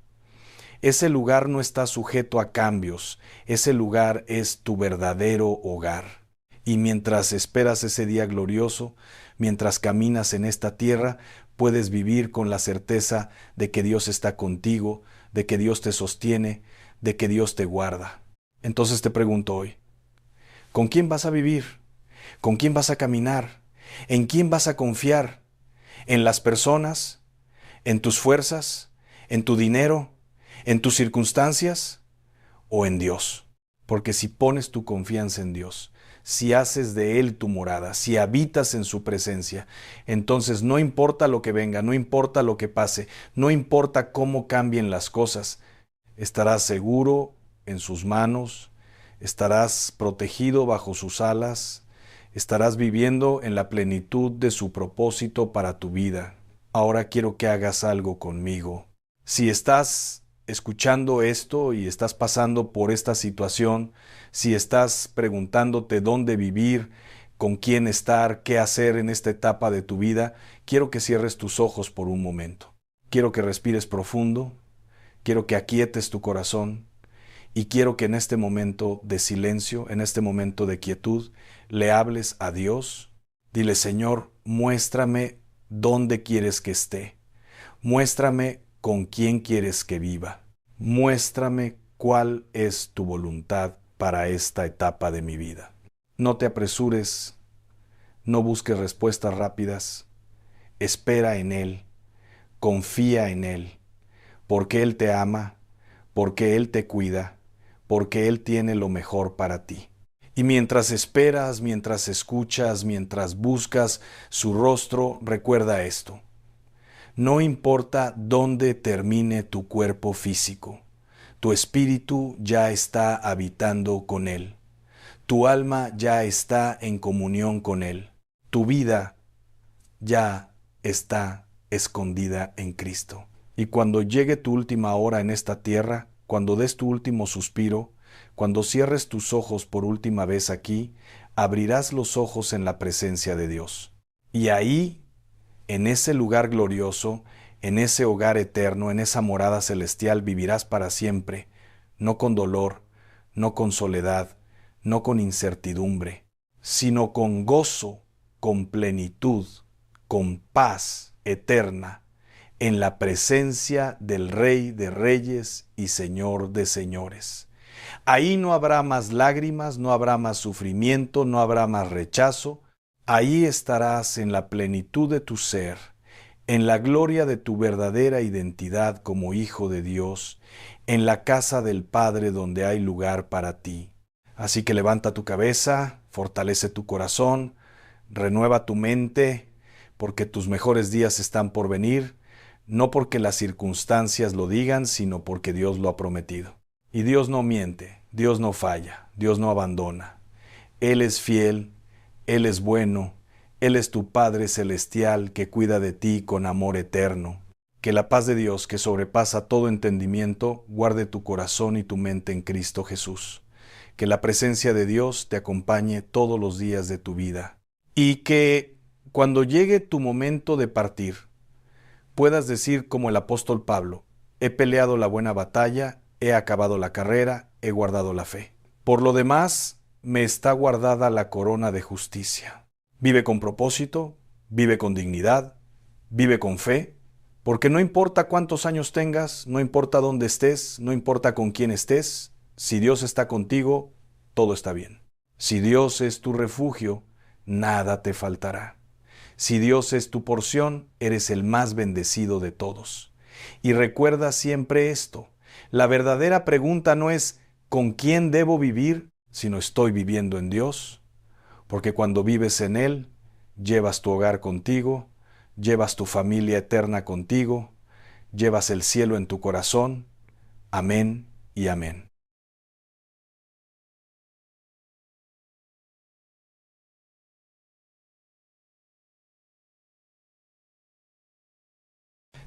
Speaker 1: Ese lugar no está sujeto a cambios, ese lugar es tu verdadero hogar. Y mientras esperas ese día glorioso, mientras caminas en esta tierra, puedes vivir con la certeza de que Dios está contigo, de que Dios te sostiene, de que Dios te guarda. Entonces te pregunto hoy, ¿con quién vas a vivir? ¿Con quién vas a caminar? ¿En quién vas a confiar? ¿En las personas? ¿En tus fuerzas? ¿En tu dinero? ¿En tus circunstancias? ¿O en Dios? Porque si pones tu confianza en Dios, si haces de Él tu morada, si habitas en su presencia, entonces no importa lo que venga, no importa lo que pase, no importa cómo cambien las cosas, estarás seguro en sus manos, estarás protegido bajo sus alas, estarás viviendo en la plenitud de su propósito para tu vida. Ahora quiero que hagas algo conmigo. Si estás escuchando esto y estás pasando por esta situación, si estás preguntándote dónde vivir, con quién estar, qué hacer en esta etapa de tu vida, quiero que cierres tus ojos por un momento. Quiero que respires profundo, quiero que aquietes tu corazón y quiero que en este momento de silencio, en este momento de quietud, le hables a Dios. Dile, Señor, muéstrame dónde quieres que esté. Muéstrame con quién quieres que viva. Muéstrame cuál es tu voluntad para esta etapa de mi vida. No te apresures, no busques respuestas rápidas. Espera en Él, confía en Él, porque Él te ama, porque Él te cuida, porque Él tiene lo mejor para ti. Y mientras esperas, mientras escuchas, mientras buscas su rostro, recuerda esto. No importa dónde termine tu cuerpo físico, tu espíritu ya está habitando con Él. Tu alma ya está en comunión con Él. Tu vida ya está escondida en Cristo. Y cuando llegue tu última hora en esta tierra, cuando des tu último suspiro, cuando cierres tus ojos por última vez aquí, abrirás los ojos en la presencia de Dios. Y ahí, en ese lugar glorioso, en ese hogar eterno, en esa morada celestial, vivirás para siempre, no con dolor, no con soledad, no con incertidumbre, sino con gozo, con plenitud, con paz eterna, en la presencia del Rey de Reyes y Señor de Señores. Ahí no habrá más lágrimas, no habrá más sufrimiento, no habrá más rechazo. Ahí estarás en la plenitud de tu ser, en la gloria de tu verdadera identidad como hijo de Dios, en la casa del Padre donde hay lugar para ti. Así que levanta tu cabeza, fortalece tu corazón, renueva tu mente, porque tus mejores días están por venir, no porque las circunstancias lo digan, sino porque Dios lo ha prometido. Y Dios no miente, Dios no falla, Dios no abandona. Él es fiel, Él es bueno, Él es tu Padre celestial que cuida de ti con amor eterno. Que la paz de Dios, que sobrepasa todo entendimiento, guarde tu corazón y tu mente en Cristo Jesús. Que la presencia de Dios te acompañe todos los días de tu vida. Y que cuando llegue tu momento de partir, puedas decir como el apóstol Pablo: he peleado la buena batalla, he acabado la carrera, he guardado la fe. Por lo demás, me está guardada la corona de justicia. Vive con propósito, vive con dignidad, vive con fe, porque no importa cuántos años tengas, no importa dónde estés, no importa con quién estés, si Dios está contigo, todo está bien. Si Dios es tu refugio, nada te faltará. Si Dios es tu porción, eres el más bendecido de todos. Y recuerda siempre esto: la verdadera pregunta no es ¿con quién debo vivir?, sino ¿estoy viviendo en Dios? Porque cuando vives en Él, llevas tu hogar contigo, llevas tu familia eterna contigo, llevas el cielo en tu corazón. Amén y amén.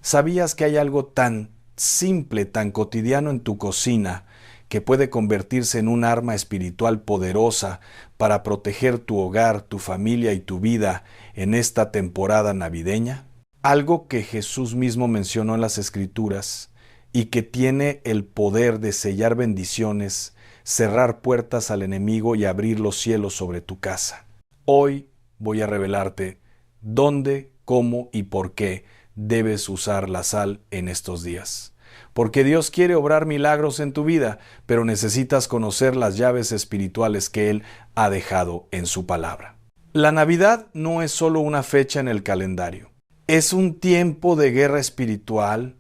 Speaker 1: ¿Sabías que hay algo tan simple, tan cotidiano en tu cocina, que puede convertirse en un arma espiritual poderosa para proteger tu hogar, tu familia y tu vida en esta temporada navideña? Algo que Jesús mismo mencionó en las Escrituras y que tiene el poder de sellar bendiciones, cerrar puertas al enemigo y abrir los cielos sobre tu casa. Hoy voy a revelarte dónde, cómo y por qué debes usar la sal en estos días. Porque Dios quiere obrar milagros en tu vida, pero necesitas conocer las llaves espirituales que Él ha dejado en su palabra. La Navidad no es solo una fecha en el calendario. Es un tiempo de guerra espiritual,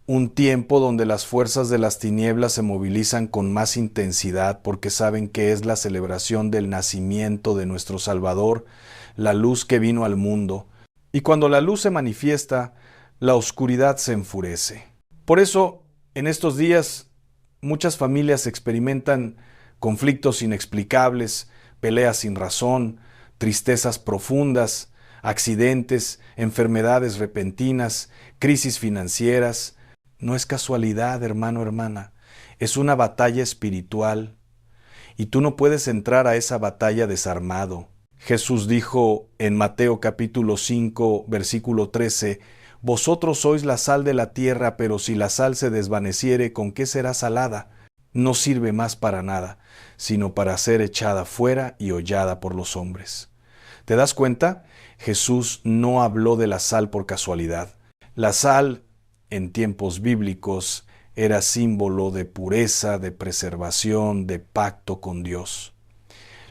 Speaker 1: un tiempo donde las fuerzas de las tinieblas se movilizan con más intensidad porque saben que es la celebración del nacimiento de nuestro Salvador, la luz que vino al mundo. Y cuando la luz se manifiesta, la oscuridad se enfurece. Por eso, en estos días, muchas familias experimentan conflictos inexplicables, peleas sin razón, tristezas profundas, accidentes, enfermedades repentinas, crisis financieras. No es casualidad, hermano, hermana. Es una batalla espiritual. Y tú no puedes entrar a esa batalla desarmado. Jesús dijo en Mateo capítulo 5, versículo 13, «Vosotros sois la sal de la tierra, pero si la sal se desvaneciere, ¿con qué será salada? No sirve más para nada, sino para ser echada fuera y hollada por los hombres». ¿Te das cuenta? Jesús no habló de la sal por casualidad. La sal, en tiempos bíblicos, era símbolo de pureza, de preservación, de pacto con Dios.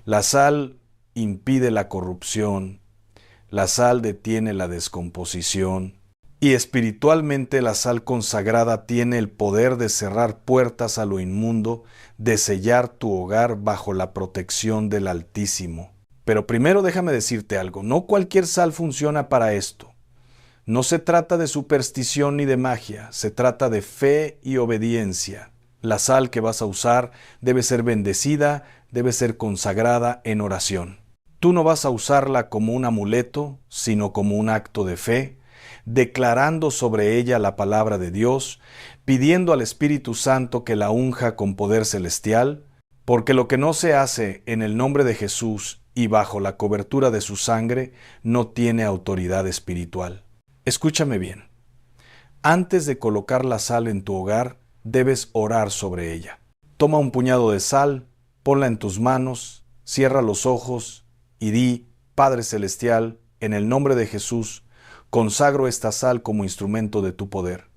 Speaker 1: La sal impide la corrupción, la sal detiene la descomposición, y espiritualmente la sal consagrada tiene el poder de cerrar puertas a lo inmundo, de sellar tu hogar bajo la protección del Altísimo. Pero primero déjame decirte algo, no cualquier sal funciona para esto. No se trata de superstición ni de magia, se trata de fe y obediencia. La sal que vas a usar debe ser bendecida, debe ser consagrada en oración. Tú no vas a usarla como un amuleto, sino como un acto de fe, declarando sobre ella la palabra de Dios, pidiendo al Espíritu Santo que la unja con poder celestial, porque lo que no se hace en el nombre de Jesús y bajo la cobertura de su sangre no tiene autoridad espiritual. Escúchame bien. Antes de colocar la sal en tu hogar, debes orar sobre ella. Toma un puñado de sal, ponla en tus manos, cierra los ojos y di: Padre Celestial, en el nombre de Jesús, consagro esta sal como instrumento de tu poder,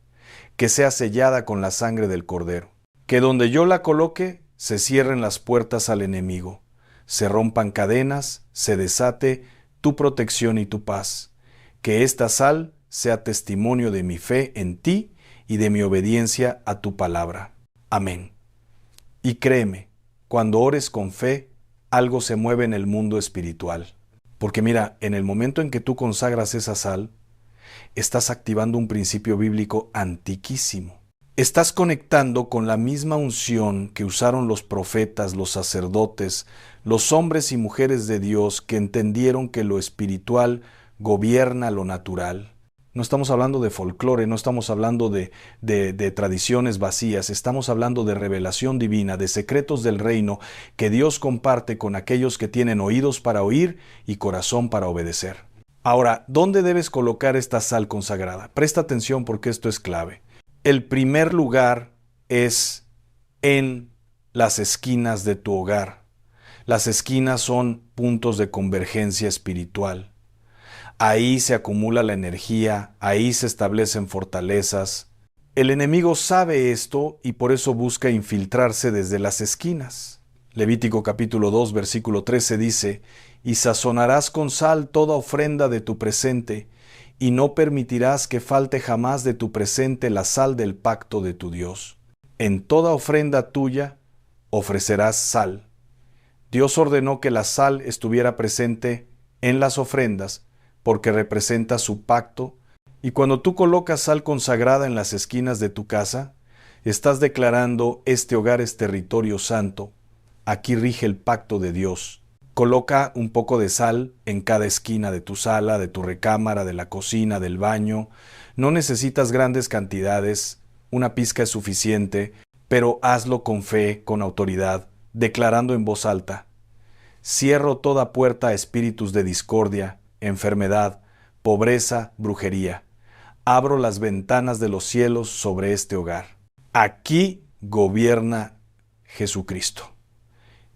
Speaker 1: que sea sellada con la sangre del Cordero, que donde yo la coloque se cierren las puertas al enemigo, se rompan cadenas, se desate tu protección y tu paz, que esta sal sea testimonio de mi fe en ti y de mi obediencia a tu palabra. Amén. Y créeme, cuando ores con fe, algo se mueve en el mundo espiritual. Porque mira, en el momento en que tú consagras esa sal, estás activando un principio bíblico antiquísimo. Estás conectando con la misma unción que usaron los profetas, los sacerdotes, los hombres y mujeres de Dios que entendieron que lo espiritual gobierna lo natural. No estamos hablando de folclore, no estamos hablando de tradiciones vacías, estamos hablando de revelación divina, de secretos del reino que Dios comparte con aquellos que tienen oídos para oír y corazón para obedecer. Ahora, ¿dónde debes colocar esta sal consagrada? Presta atención porque esto es clave. El primer lugar es en las esquinas de tu hogar. Las esquinas son puntos de convergencia espiritual. Ahí se acumula la energía, ahí se establecen fortalezas. El enemigo sabe esto y por eso busca infiltrarse desde las esquinas. Levítico capítulo 2, versículo 13 dice: «Y sazonarás con sal toda ofrenda de tu presente, y no permitirás que falte jamás de tu presente la sal del pacto de tu Dios. En toda ofrenda tuya ofrecerás sal». Dios ordenó que la sal estuviera presente en las ofrendas porque representa su pacto, y cuando tú colocas sal consagrada en las esquinas de tu casa, estás declarando: este hogar es territorio santo, aquí rige el pacto de Dios. Coloca un poco de sal en cada esquina de tu sala, de tu recámara, de la cocina, del baño. No necesitas grandes cantidades, una pizca es suficiente, pero hazlo con fe, con autoridad, declarando en voz alta: cierro toda puerta a espíritus de discordia, enfermedad, pobreza, brujería. Abro las ventanas de los cielos sobre este hogar. Aquí gobierna Jesucristo.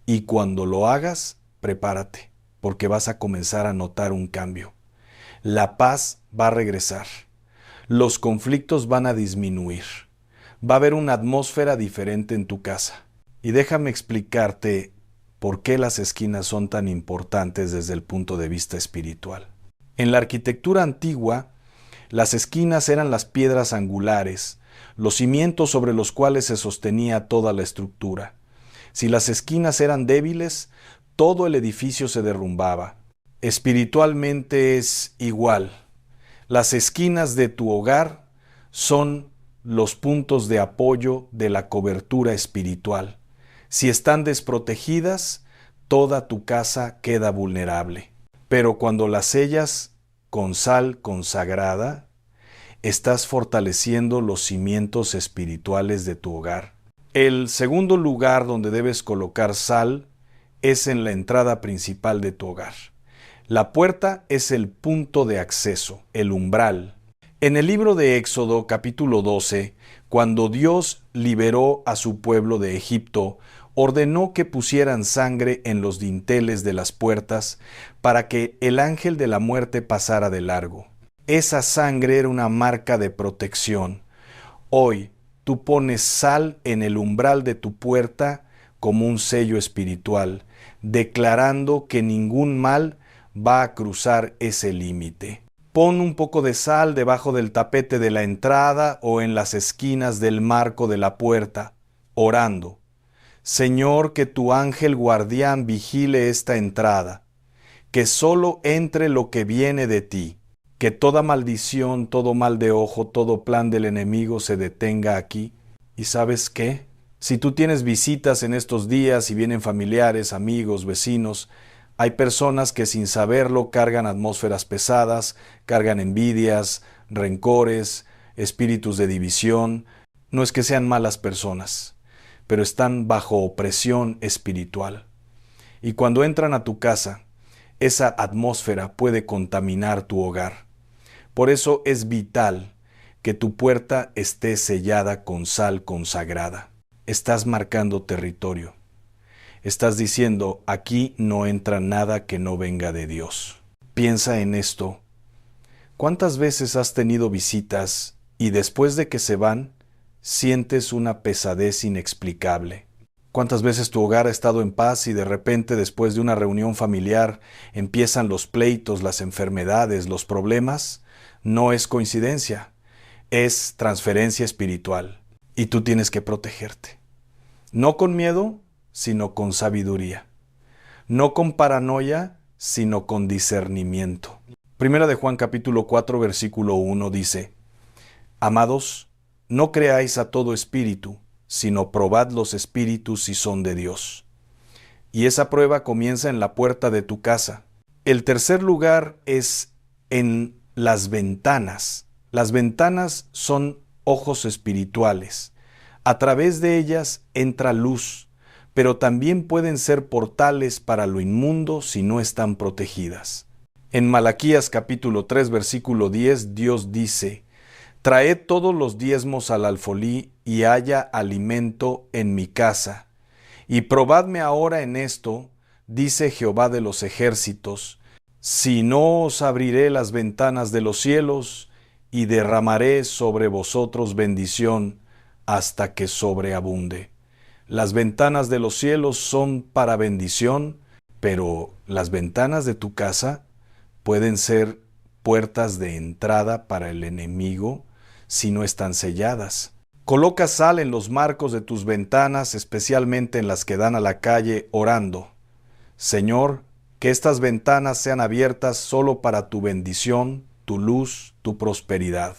Speaker 1: Y cuando lo hagas, prepárate, porque vas a comenzar a notar un cambio. La paz va a regresar. Los conflictos van a disminuir. Va a haber una atmósfera diferente en tu casa. Y déjame explicarte por qué las esquinas son tan importantes desde el punto de vista espiritual. En la arquitectura antigua, las esquinas eran las piedras angulares, los cimientos sobre los cuales se sostenía toda la estructura. Si las esquinas eran débiles, todo el edificio se derrumbaba. Espiritualmente es igual. Las esquinas de tu hogar son los puntos de apoyo de la cobertura espiritual. Si están desprotegidas, toda tu casa queda vulnerable. Pero cuando las sellas con sal consagrada, estás fortaleciendo los cimientos espirituales de tu hogar. El segundo lugar donde debes colocar sal es en la entrada principal de tu hogar. La puerta es el punto de acceso, el umbral. En el libro de Éxodo, capítulo 12, cuando Dios liberó a su pueblo de Egipto, ordenó que pusieran sangre en los dinteles de las puertas para que el ángel de la muerte pasara de largo. Esa sangre era una marca de protección. Hoy, tú pones sal en el umbral de tu puerta como un sello espiritual, declarando que ningún mal va a cruzar ese límite. Pon un poco de sal debajo del tapete de la entrada o en las esquinas del marco de la puerta, orando: Señor, que tu ángel guardián vigile esta entrada, que solo entre lo que viene de ti, que toda maldición, todo mal de ojo, todo plan del enemigo se detenga aquí. ¿Y sabes qué? Si tú tienes visitas en estos días y vienen familiares, amigos, vecinos, hay personas que sin saberlo cargan atmósferas pesadas, cargan envidias, rencores, espíritus de división. No es que sean malas personas, pero están bajo opresión espiritual. Y cuando entran a tu casa, esa atmósfera puede contaminar tu hogar. Por eso es vital que tu puerta esté sellada con sal consagrada. Estás marcando territorio. Estás diciendo: aquí no entra nada que no venga de Dios. Piensa en esto. ¿Cuántas veces has tenido visitas y después de que se van, sientes una pesadez inexplicable? ¿Cuántas veces tu hogar ha estado en paz y de repente después de una reunión familiar empiezan los pleitos, las enfermedades, los problemas? No es coincidencia, es transferencia espiritual y tú tienes que protegerte. No con miedo, sino con sabiduría. No con paranoia, sino con discernimiento. Primera de Juan capítulo 4 versículo 1 dice: Amados, no creáis a todo espíritu, sino probad los espíritus si son de Dios. Y esa prueba comienza en la puerta de tu casa. El tercer lugar es en las ventanas. Las ventanas son ojos espirituales. A través de ellas entra luz, pero también pueden ser portales para lo inmundo si no están protegidas. En Malaquías capítulo 3, versículo 10, Dios dice: Traed todos los diezmos al alfolí y haya alimento en mi casa. Y probadme ahora en esto, dice Jehová de los ejércitos, si no os abriré las ventanas de los cielos y derramaré sobre vosotros bendición hasta que sobreabunde. Las ventanas de los cielos son para bendición, pero las ventanas de tu casa pueden ser puertas de entrada para el enemigo si no están selladas. Coloca sal en los marcos de tus ventanas, especialmente en las que dan a la calle, orando: Señor, que estas ventanas sean abiertas solo para tu bendición, tu luz, tu prosperidad.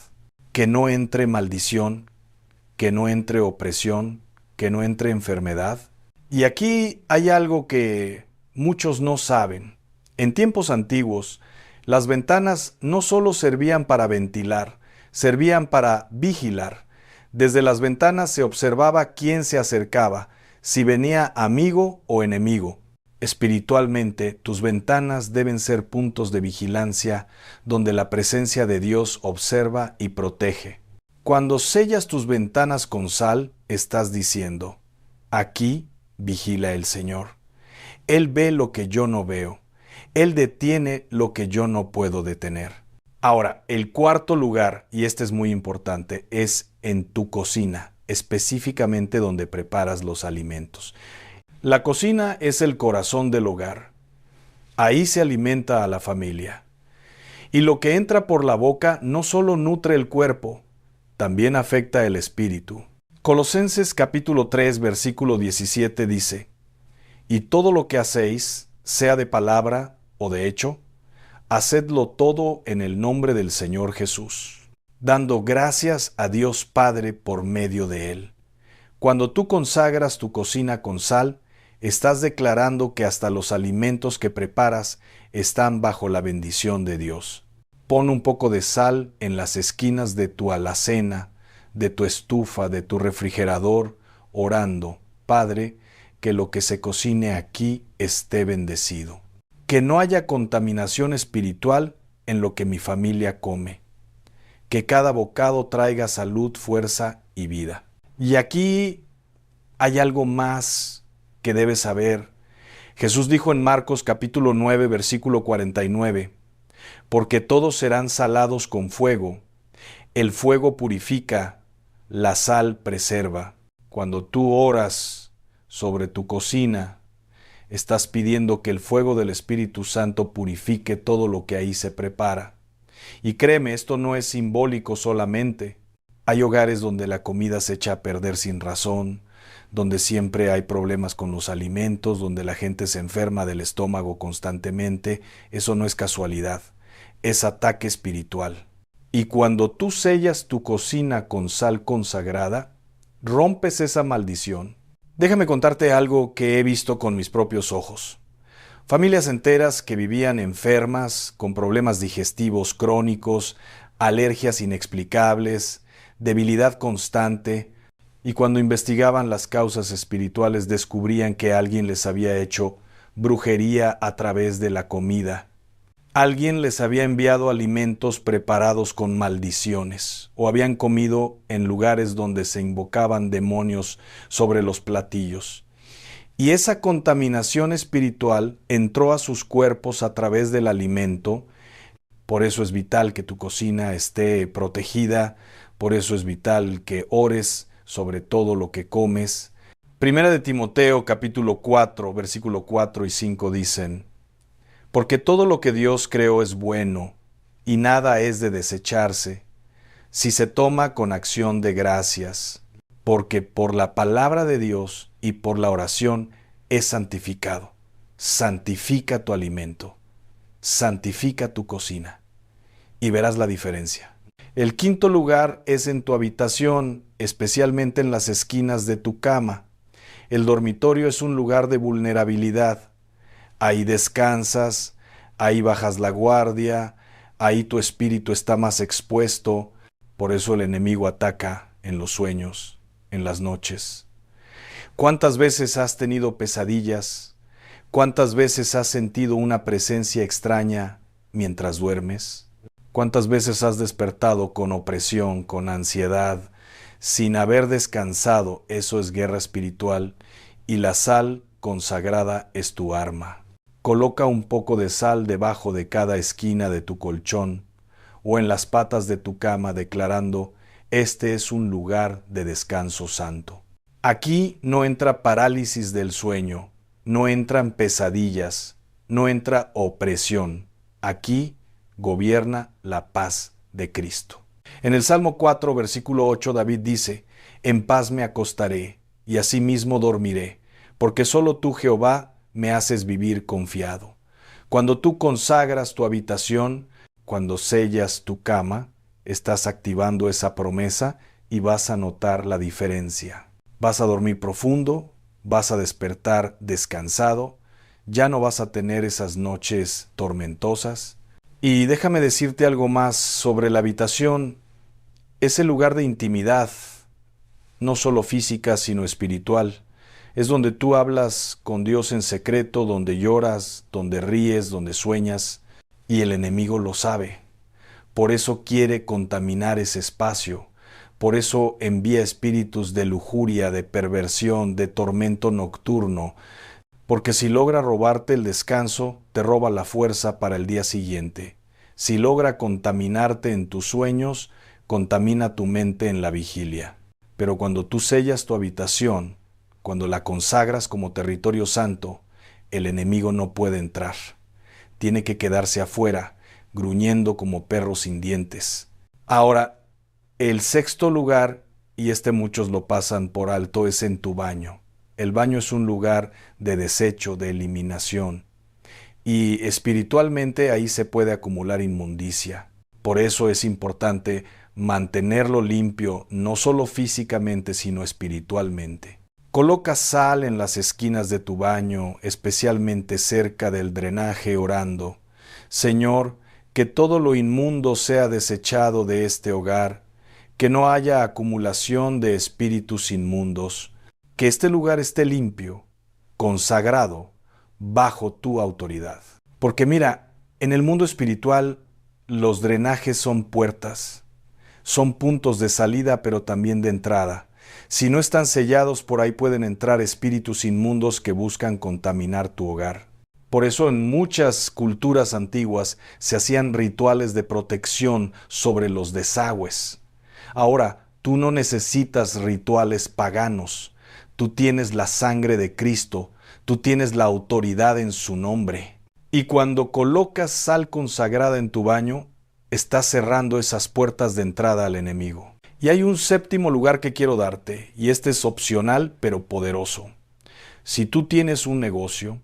Speaker 1: Que no entre maldición, que no entre opresión, que no entre enfermedad. Y aquí hay algo que muchos no saben. En tiempos antiguos, las ventanas no solo servían para ventilar, servían para vigilar. Desde las ventanas se observaba quién se acercaba, si venía amigo o enemigo. Espiritualmente, tus ventanas deben ser puntos de vigilancia donde la presencia de Dios observa y protege. Cuando sellas tus ventanas con sal, estás diciendo: aquí vigila el Señor. Él ve lo que yo no veo. Él detiene lo que yo no puedo detener. Ahora, el cuarto lugar, y este es muy importante, es en tu cocina, específicamente donde preparas los alimentos. La cocina es el corazón del hogar. Ahí se alimenta a la familia. Y lo que entra por la boca no solo nutre el cuerpo, también afecta el espíritu. Colosenses capítulo 3, versículo 17 dice: Y todo lo que hacéis, sea de palabra o de hecho, hacedlo todo en el nombre del Señor Jesús, dando gracias a Dios Padre por medio de Él. Cuando tú consagras tu cocina con sal, estás declarando que hasta los alimentos que preparas están bajo la bendición de Dios. Pon un poco de sal en las esquinas de tu alacena, de tu estufa, de tu refrigerador, orando: Padre, que lo que se cocine aquí esté bendecido. Que no haya contaminación espiritual en lo que mi familia come. Que cada bocado traiga salud, fuerza y vida. Y aquí hay algo más que debes saber. Jesús dijo en Marcos capítulo 9, versículo 49, porque todos serán salados con fuego. El fuego purifica, la sal preserva. Cuando tú oras sobre tu cocina, estás pidiendo que el fuego del Espíritu Santo purifique todo lo que ahí se prepara. Y créeme, esto no es simbólico solamente. Hay hogares donde la comida se echa a perder sin razón, donde siempre hay problemas con los alimentos, donde la gente se enferma del estómago constantemente. Eso no es casualidad, es ataque espiritual. Y cuando tú sellas tu cocina con sal consagrada, rompes esa maldición. Déjame contarte algo que he visto con mis propios ojos. Familias enteras que vivían enfermas, con problemas digestivos crónicos, alergias inexplicables, debilidad constante, y cuando investigaban las causas espirituales descubrían que alguien les había hecho brujería a través de la comida. Alguien les había enviado alimentos preparados con maldiciones, o habían comido en lugares donde se invocaban demonios sobre los platillos. Y esa contaminación espiritual entró a sus cuerpos a través del alimento. Por eso es vital que tu cocina esté protegida, por eso es vital que ores sobre todo lo que comes. Primera de Timoteo capítulo 4, versículo 4 y 5 dicen: Porque todo lo que Dios creó es bueno, y nada es de desecharse, si se toma con acción de gracias, porque por la palabra de Dios y por la oración es santificado. Santifica tu alimento, santifica tu cocina, y verás la diferencia. El quinto lugar es en tu habitación, especialmente en las esquinas de tu cama. El dormitorio es un lugar de vulnerabilidad. Ahí descansas, ahí bajas la guardia, ahí tu espíritu está más expuesto. Por eso el enemigo ataca en los sueños, en las noches. ¿Cuántas veces has tenido pesadillas? ¿Cuántas veces has sentido una presencia extraña mientras duermes? ¿Cuántas veces has despertado con opresión, con ansiedad, sin haber descansado? Eso es guerra espiritual, y la sal consagrada es tu arma. Coloca un poco de sal debajo de cada esquina de tu colchón o en las patas de tu cama, declarando: este es un lugar de descanso santo. Aquí no entra parálisis del sueño, no entran pesadillas, no entra opresión. Aquí gobierna la paz de Cristo. En el Salmo 4, versículo 8, David dice: en paz me acostaré y asimismo dormiré, porque solo tú, Jehová, me haces vivir confiado. Cuando tú consagras tu habitación, cuando sellas tu cama, estás activando esa promesa y vas a notar la diferencia. Vas a dormir profundo, vas a despertar descansado, ya no vas a tener esas noches tormentosas. Y déjame decirte algo más sobre la habitación. Es el lugar de intimidad, no solo física, sino espiritual. Es donde tú hablas con Dios en secreto, donde lloras, donde ríes, donde sueñas, y el enemigo lo sabe. Por eso quiere contaminar ese espacio. Por eso envía espíritus de lujuria, de perversión, de tormento nocturno, porque si logra robarte el descanso, te roba la fuerza para el día siguiente. Si logra contaminarte en tus sueños, contamina tu mente en la vigilia. Pero cuando tú sellas tu habitación, cuando la consagras como territorio santo, el enemigo no puede entrar. Tiene que quedarse afuera, gruñendo como perro sin dientes. Ahora, el sexto lugar, y muchos lo pasan por alto, es en tu baño. El baño es un lugar de desecho, de eliminación. Y espiritualmente ahí se puede acumular inmundicia. Por eso es importante mantenerlo limpio, no solo físicamente, sino espiritualmente. Coloca sal en las esquinas de tu baño, especialmente cerca del drenaje, orando: Señor, que todo lo inmundo sea desechado de este hogar, que no haya acumulación de espíritus inmundos, que este lugar esté limpio, consagrado, bajo tu autoridad. Porque mira, en el mundo espiritual los drenajes son puertas, son puntos de salida pero también de entrada. Si no están sellados, por ahí pueden entrar espíritus inmundos que buscan contaminar tu hogar. Por eso en muchas culturas antiguas se hacían rituales de protección sobre los desagües. Ahora, tú no necesitas rituales paganos. Tú tienes la sangre de Cristo, tú tienes la autoridad en su nombre. Y cuando colocas sal consagrada en tu baño, estás cerrando esas puertas de entrada al enemigo. Y hay un séptimo lugar que quiero darte, y este es opcional pero poderoso. Si tú tienes un negocio,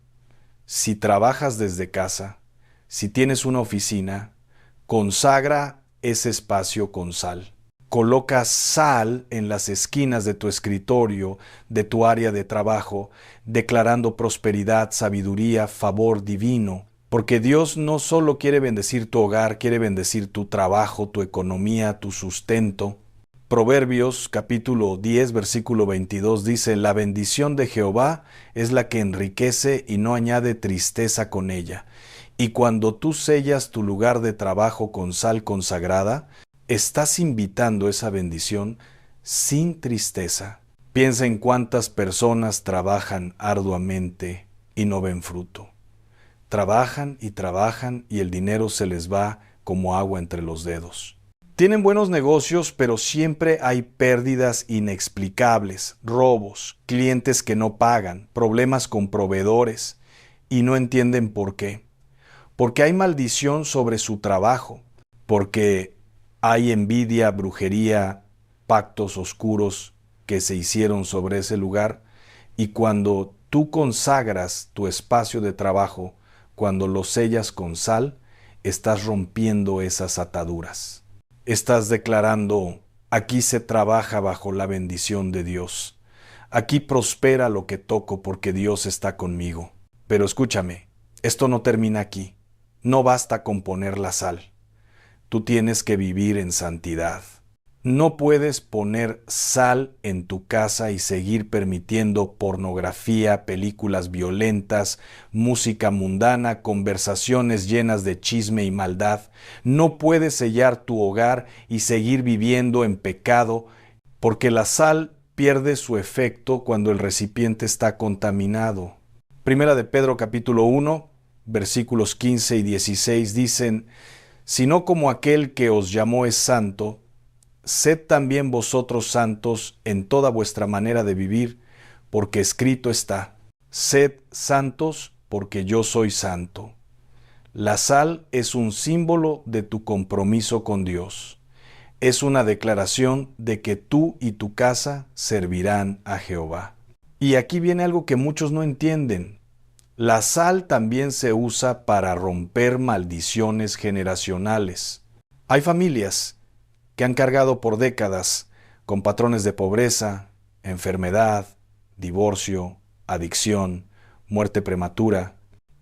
Speaker 1: si trabajas desde casa, si tienes una oficina, consagra ese espacio con sal. Coloca sal en las esquinas de tu escritorio, de tu área de trabajo, declarando prosperidad, sabiduría, favor divino. Porque Dios no solo quiere bendecir tu hogar, quiere bendecir tu trabajo, tu economía, tu sustento. Proverbios capítulo 10, versículo 22 dice: la bendición de Jehová es la que enriquece y no añade tristeza con ella. Y cuando tú sellas tu lugar de trabajo con sal consagrada, estás invitando esa bendición sin tristeza. Piensa en cuántas personas trabajan arduamente y no ven fruto. Trabajan y el dinero se les va como agua entre los dedos. Tienen buenos negocios, pero siempre hay pérdidas inexplicables, robos, clientes que no pagan, problemas con proveedores y no entienden por qué. Porque hay maldición sobre su trabajo, porque hay envidia, brujería, pactos oscuros que se hicieron sobre ese lugar, y cuando tú consagras tu espacio de trabajo, cuando lo sellas con sal, estás rompiendo esas ataduras. Estás declarando, aquí se trabaja bajo la bendición de Dios. Aquí prospera lo que toco porque Dios está conmigo. Pero escúchame, esto no termina aquí. No basta con poner la sal. Tú tienes que vivir en santidad. No puedes poner sal en tu casa y seguir permitiendo pornografía, películas violentas, música mundana, conversaciones llenas de chisme y maldad. No puedes sellar tu hogar y seguir viviendo en pecado, porque la sal pierde su efecto cuando el recipiente está contaminado. Primera de Pedro capítulo 1, versículos 15 y 16 dicen: sino como aquel que os llamó es santo, sed también vosotros santos en toda vuestra manera de vivir, porque escrito está: sed santos porque yo soy santo. La sal es un símbolo de tu compromiso con Dios. Es una declaración de que tú y tu casa servirán a Jehová. Y aquí viene algo que muchos no entienden. La sal también se usa para romper maldiciones generacionales. Hay familias que han cargado por décadas con patrones de pobreza, enfermedad, divorcio, adicción, muerte prematura,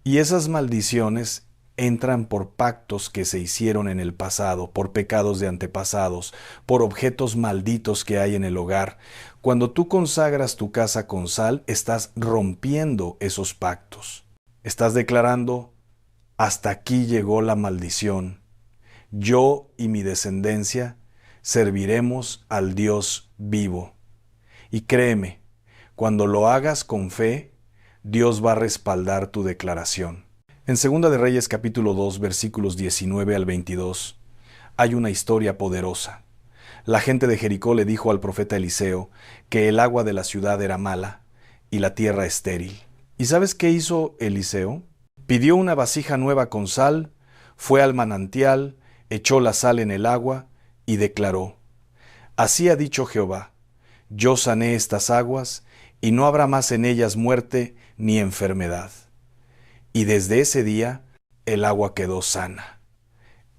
Speaker 1: y esas maldiciones entran por pactos que se hicieron en el pasado, por pecados de antepasados, por objetos malditos que hay en el hogar. Cuando tú consagras tu casa con sal, estás rompiendo esos pactos. Estás declarando: hasta aquí llegó la maldición. Yo y mi descendencia serviremos al Dios vivo. Y créeme, cuando lo hagas con fe, Dios va a respaldar tu declaración. En 2 de Reyes capítulo 2, versículos 19 al 22, hay una historia poderosa. La gente de Jericó le dijo al profeta Eliseo que el agua de la ciudad era mala y la tierra estéril. ¿Y sabes qué hizo Eliseo? Pidió una vasija nueva con sal, fue al manantial, echó la sal en el agua y declaró: así ha dicho Jehová, yo sané estas aguas, y no habrá más en ellas muerte ni enfermedad. Y desde ese día el agua quedó sana.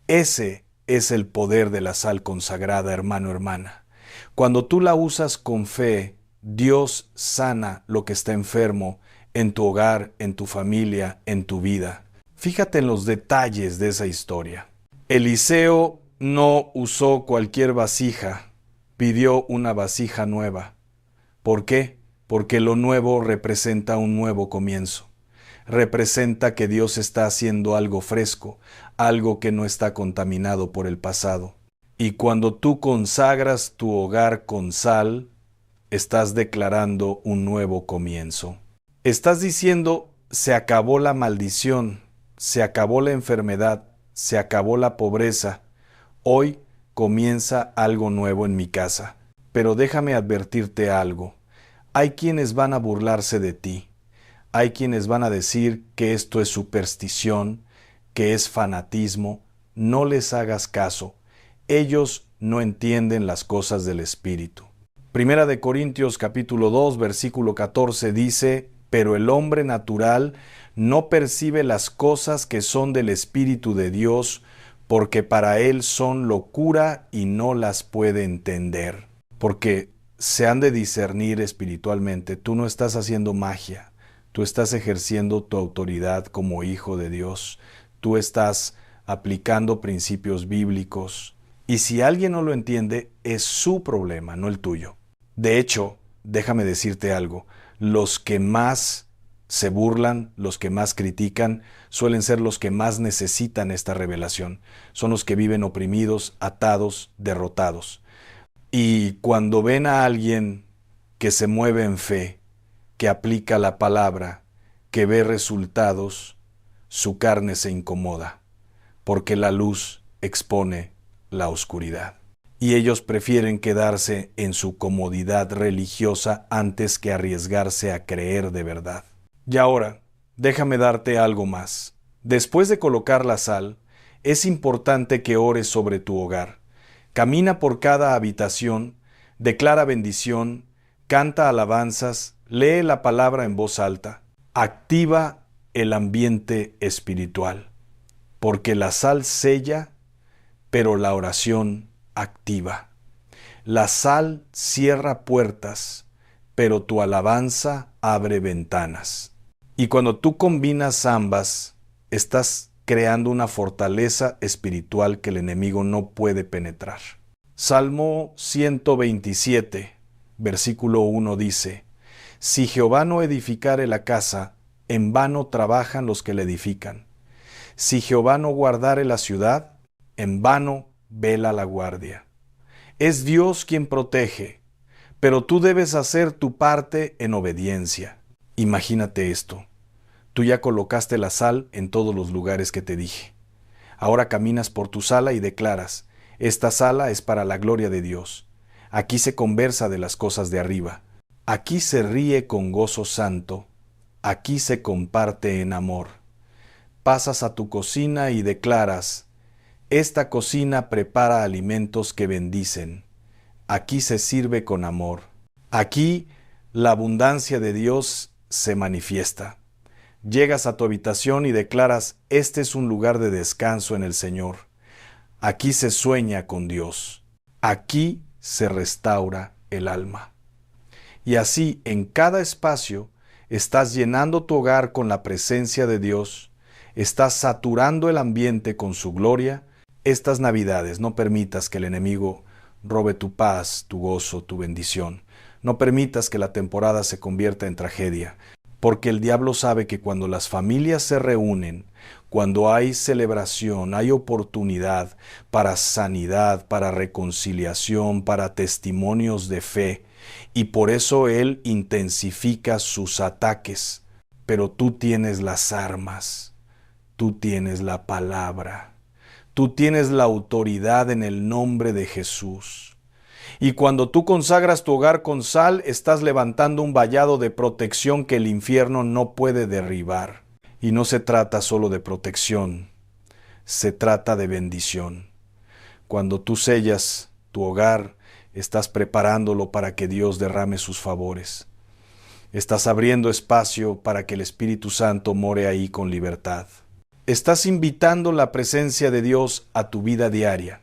Speaker 1: Ese es el poder de la sal consagrada, hermano, hermana. Cuando tú la usas con fe, Dios sana lo que está enfermo en tu hogar, en tu familia, en tu vida. Fíjate en los detalles de esa historia. Eliseo no usó cualquier vasija, pidió una vasija nueva. ¿Por qué? Porque lo nuevo representa un nuevo comienzo. Representa que Dios está haciendo algo fresco, algo que no está contaminado por el pasado. Y cuando tú consagras tu hogar con sal, estás declarando un nuevo comienzo. Estás diciendo: se acabó la maldición, se acabó la enfermedad, se acabó la pobreza. Hoy comienza algo nuevo en mi casa. Pero déjame advertirte algo. Hay quienes van a burlarse de ti. Hay quienes van a decir que esto es superstición, que es fanatismo. No les hagas caso. Ellos no entienden las cosas del Espíritu. Primera de Corintios capítulo 2, versículo 14 dice: pero el hombre natural no percibe las cosas que son del Espíritu de Dios, porque para él son locura y no las puede entender. Porque se han de discernir espiritualmente. Tú no estás haciendo magia. Tú estás ejerciendo tu autoridad como hijo de Dios. Tú estás aplicando principios bíblicos. Y si alguien no lo entiende, es su problema, no el tuyo. De hecho, déjame decirte algo. Los que más se burlan, los que más critican, suelen ser los que más necesitan esta revelación. Son los que viven oprimidos, atados, derrotados. Y cuando ven a alguien que se mueve en fe, que aplica la palabra, que ve resultados, su carne se incomoda, porque la luz expone la oscuridad. Y ellos prefieren quedarse en su comodidad religiosa antes que arriesgarse a creer de verdad. Y ahora, déjame darte algo más. Después de colocar la sal, es importante que ores sobre tu hogar. Camina por cada habitación, declara bendición, canta alabanzas, lee la palabra en voz alta. Activa el ambiente espiritual, porque la sal sella, pero la oración activa. La sal cierra puertas, pero tu alabanza abre ventanas. Y cuando tú combinas ambas, estás creando una fortaleza espiritual que el enemigo no puede penetrar. Salmo 127, versículo 1 dice: Si Jehová no edificare la casa, en vano trabajan los que la edifican. Si Jehová no guardare la ciudad, en vano vela la guardia. Es Dios quien protege, pero tú debes hacer tu parte en obediencia. Imagínate esto. Tú ya colocaste la sal en todos los lugares que te dije. Ahora caminas por tu sala y declaras: esta sala es para la gloria de Dios. Aquí se conversa de las cosas de arriba. Aquí se ríe con gozo santo. Aquí se comparte en amor. Pasas a tu cocina y declaras: esta cocina prepara alimentos que bendicen. Aquí se sirve con amor. Aquí la abundancia de Dios se manifiesta. Llegas a tu habitación y declaras: este es un lugar de descanso en el Señor. Aquí se sueña con Dios. Aquí se restaura el alma. Y así, en cada espacio, estás llenando tu hogar con la presencia de Dios, estás saturando el ambiente con su gloria. Estas Navidades no permitas que el enemigo robe tu paz, tu gozo, tu bendición. No permitas que la temporada se convierta en tragedia, porque el diablo sabe que cuando las familias se reúnen, cuando hay celebración, hay oportunidad para sanidad, para reconciliación, para testimonios de fe, y por eso él intensifica sus ataques. Pero tú tienes las armas, tú tienes la palabra. Tú tienes la autoridad en el nombre de Jesús. Y cuando tú consagras tu hogar con sal, estás levantando un vallado de protección que el infierno no puede derribar. Y no se trata solo de protección, se trata de bendición. Cuando tú sellas tu hogar, estás preparándolo para que Dios derrame sus favores. Estás abriendo espacio para que el Espíritu Santo more ahí con libertad. Estás invitando la presencia de Dios a tu vida diaria.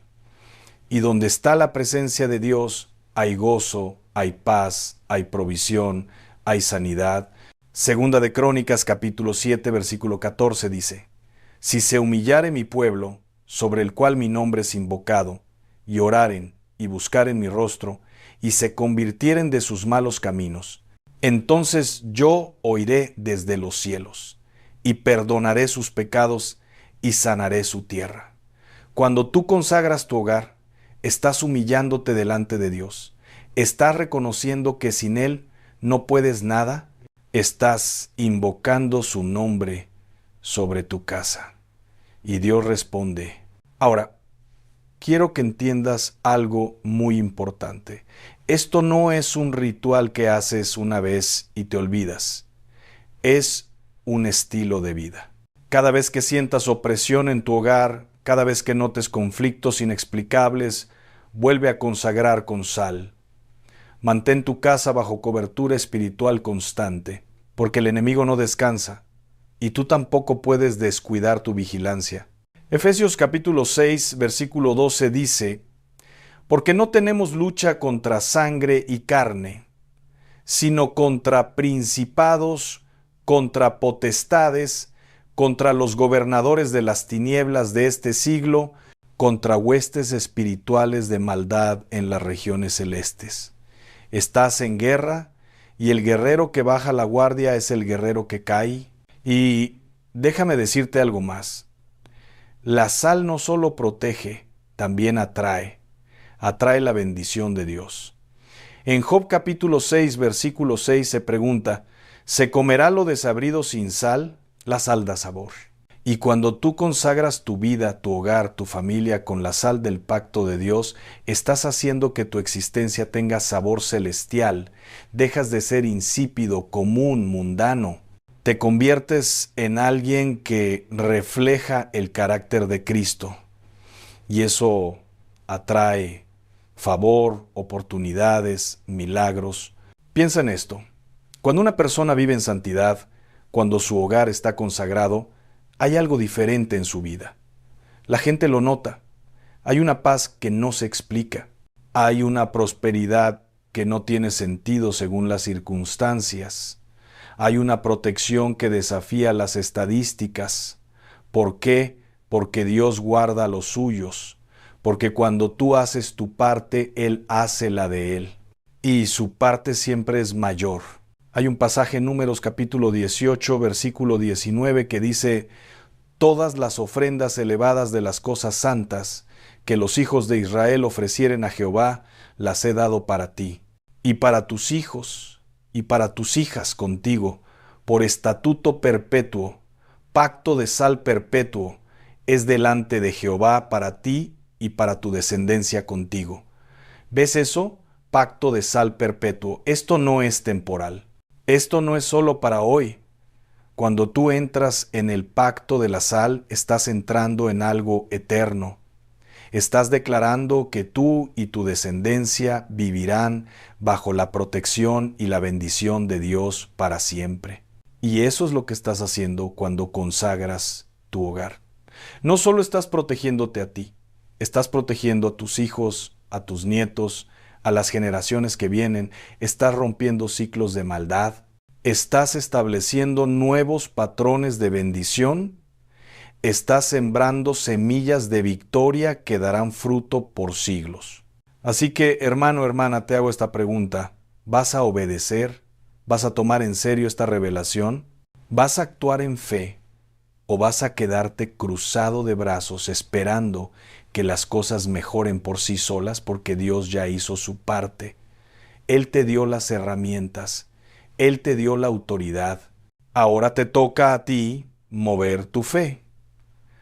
Speaker 1: Y donde está la presencia de Dios, hay gozo, hay paz, hay provisión, hay sanidad. Segunda de Crónicas, capítulo 7, versículo 14 dice: Si se humillare mi pueblo, sobre el cual mi nombre es invocado, y oraren y buscaren mi rostro, y se convirtieren de sus malos caminos, entonces yo oiré desde los cielos y perdonaré sus pecados y sanaré su tierra. Cuando tú consagras tu hogar, estás humillándote delante de Dios. Estás reconociendo que sin Él no puedes nada. Estás invocando su nombre sobre tu casa. Y Dios responde. Ahora, quiero que entiendas algo muy importante. Esto no es un ritual que haces una vez y te olvidas. Es un estilo de vida. Cada vez que sientas opresión en tu hogar, cada vez que notes conflictos inexplicables, vuelve a consagrar con sal. Mantén tu casa bajo cobertura espiritual constante, porque el enemigo no descansa, y tú tampoco puedes descuidar tu vigilancia. Efesios capítulo 6, versículo 12 dice: Porque no tenemos lucha contra sangre y carne, sino contra principados, contra potestades, contra los gobernadores de las tinieblas de este siglo, contra huestes espirituales de maldad en las regiones celestes. Estás en guerra, y el guerrero que baja la guardia es el guerrero que cae. Y déjame decirte algo más. La sal no solo protege, también atrae. Atrae la bendición de Dios. En Job capítulo 6, versículo 6 se pregunta: ¿se comerá lo desabrido sin sal? La sal da sabor. Y cuando tú consagras tu vida, tu hogar, tu familia con la sal del pacto de Dios, estás haciendo que tu existencia tenga sabor celestial. Dejas de ser insípido, común, mundano. Te conviertes en alguien que refleja el carácter de Cristo. Y eso atrae favor, oportunidades, milagros. Piensa en esto. Cuando una persona vive en santidad, cuando su hogar está consagrado, hay algo diferente en su vida. La gente lo nota. Hay una paz que no se explica. Hay una prosperidad que no tiene sentido según las circunstancias. Hay una protección que desafía las estadísticas. ¿Por qué? Porque Dios guarda a los suyos. Porque cuando tú haces tu parte, Él hace la de Él. Y su parte siempre es mayor. Hay un pasaje en Números capítulo 18, versículo 19 que dice: todas las ofrendas elevadas de las cosas santas que los hijos de Israel ofrecieren a Jehová, las he dado para ti, y para tus hijos, y para tus hijas contigo, por estatuto perpetuo, pacto de sal perpetuo, es delante de Jehová para ti y para tu descendencia contigo. ¿Ves eso? Pacto de sal perpetuo. Esto no es temporal. Esto no es solo para hoy. Cuando tú entras en el pacto de la sal, estás entrando en algo eterno. Estás declarando que tú y tu descendencia vivirán bajo la protección y la bendición de Dios para siempre. Y eso es lo que estás haciendo cuando consagras tu hogar. No solo estás protegiéndote a ti, estás protegiendo a tus hijos, a tus nietos, a las generaciones que vienen. Estás rompiendo ciclos de maldad. Estás estableciendo nuevos patrones de bendición. Estás sembrando semillas de victoria que darán fruto por siglos. Así que, hermano, hermana, te hago esta pregunta. ¿Vas a obedecer? ¿Vas a tomar en serio esta revelación? ¿Vas a actuar en fe? ¿O vas a quedarte cruzado de brazos esperando que las cosas mejoren por sí solas porque Dios ya hizo su parte? Él te dio las herramientas. Él te dio la autoridad. Ahora te toca a ti mover tu fe.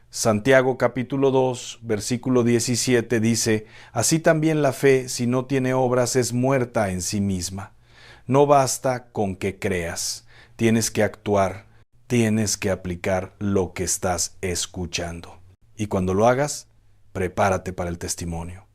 Speaker 1: Santiago capítulo 2, versículo 17 dice: así también la fe, si no tiene obras, es muerta en sí misma. No basta con que creas, tienes que actuar, tienes que aplicar lo que estás escuchando. Y cuando lo hagas, prepárate para el testimonio.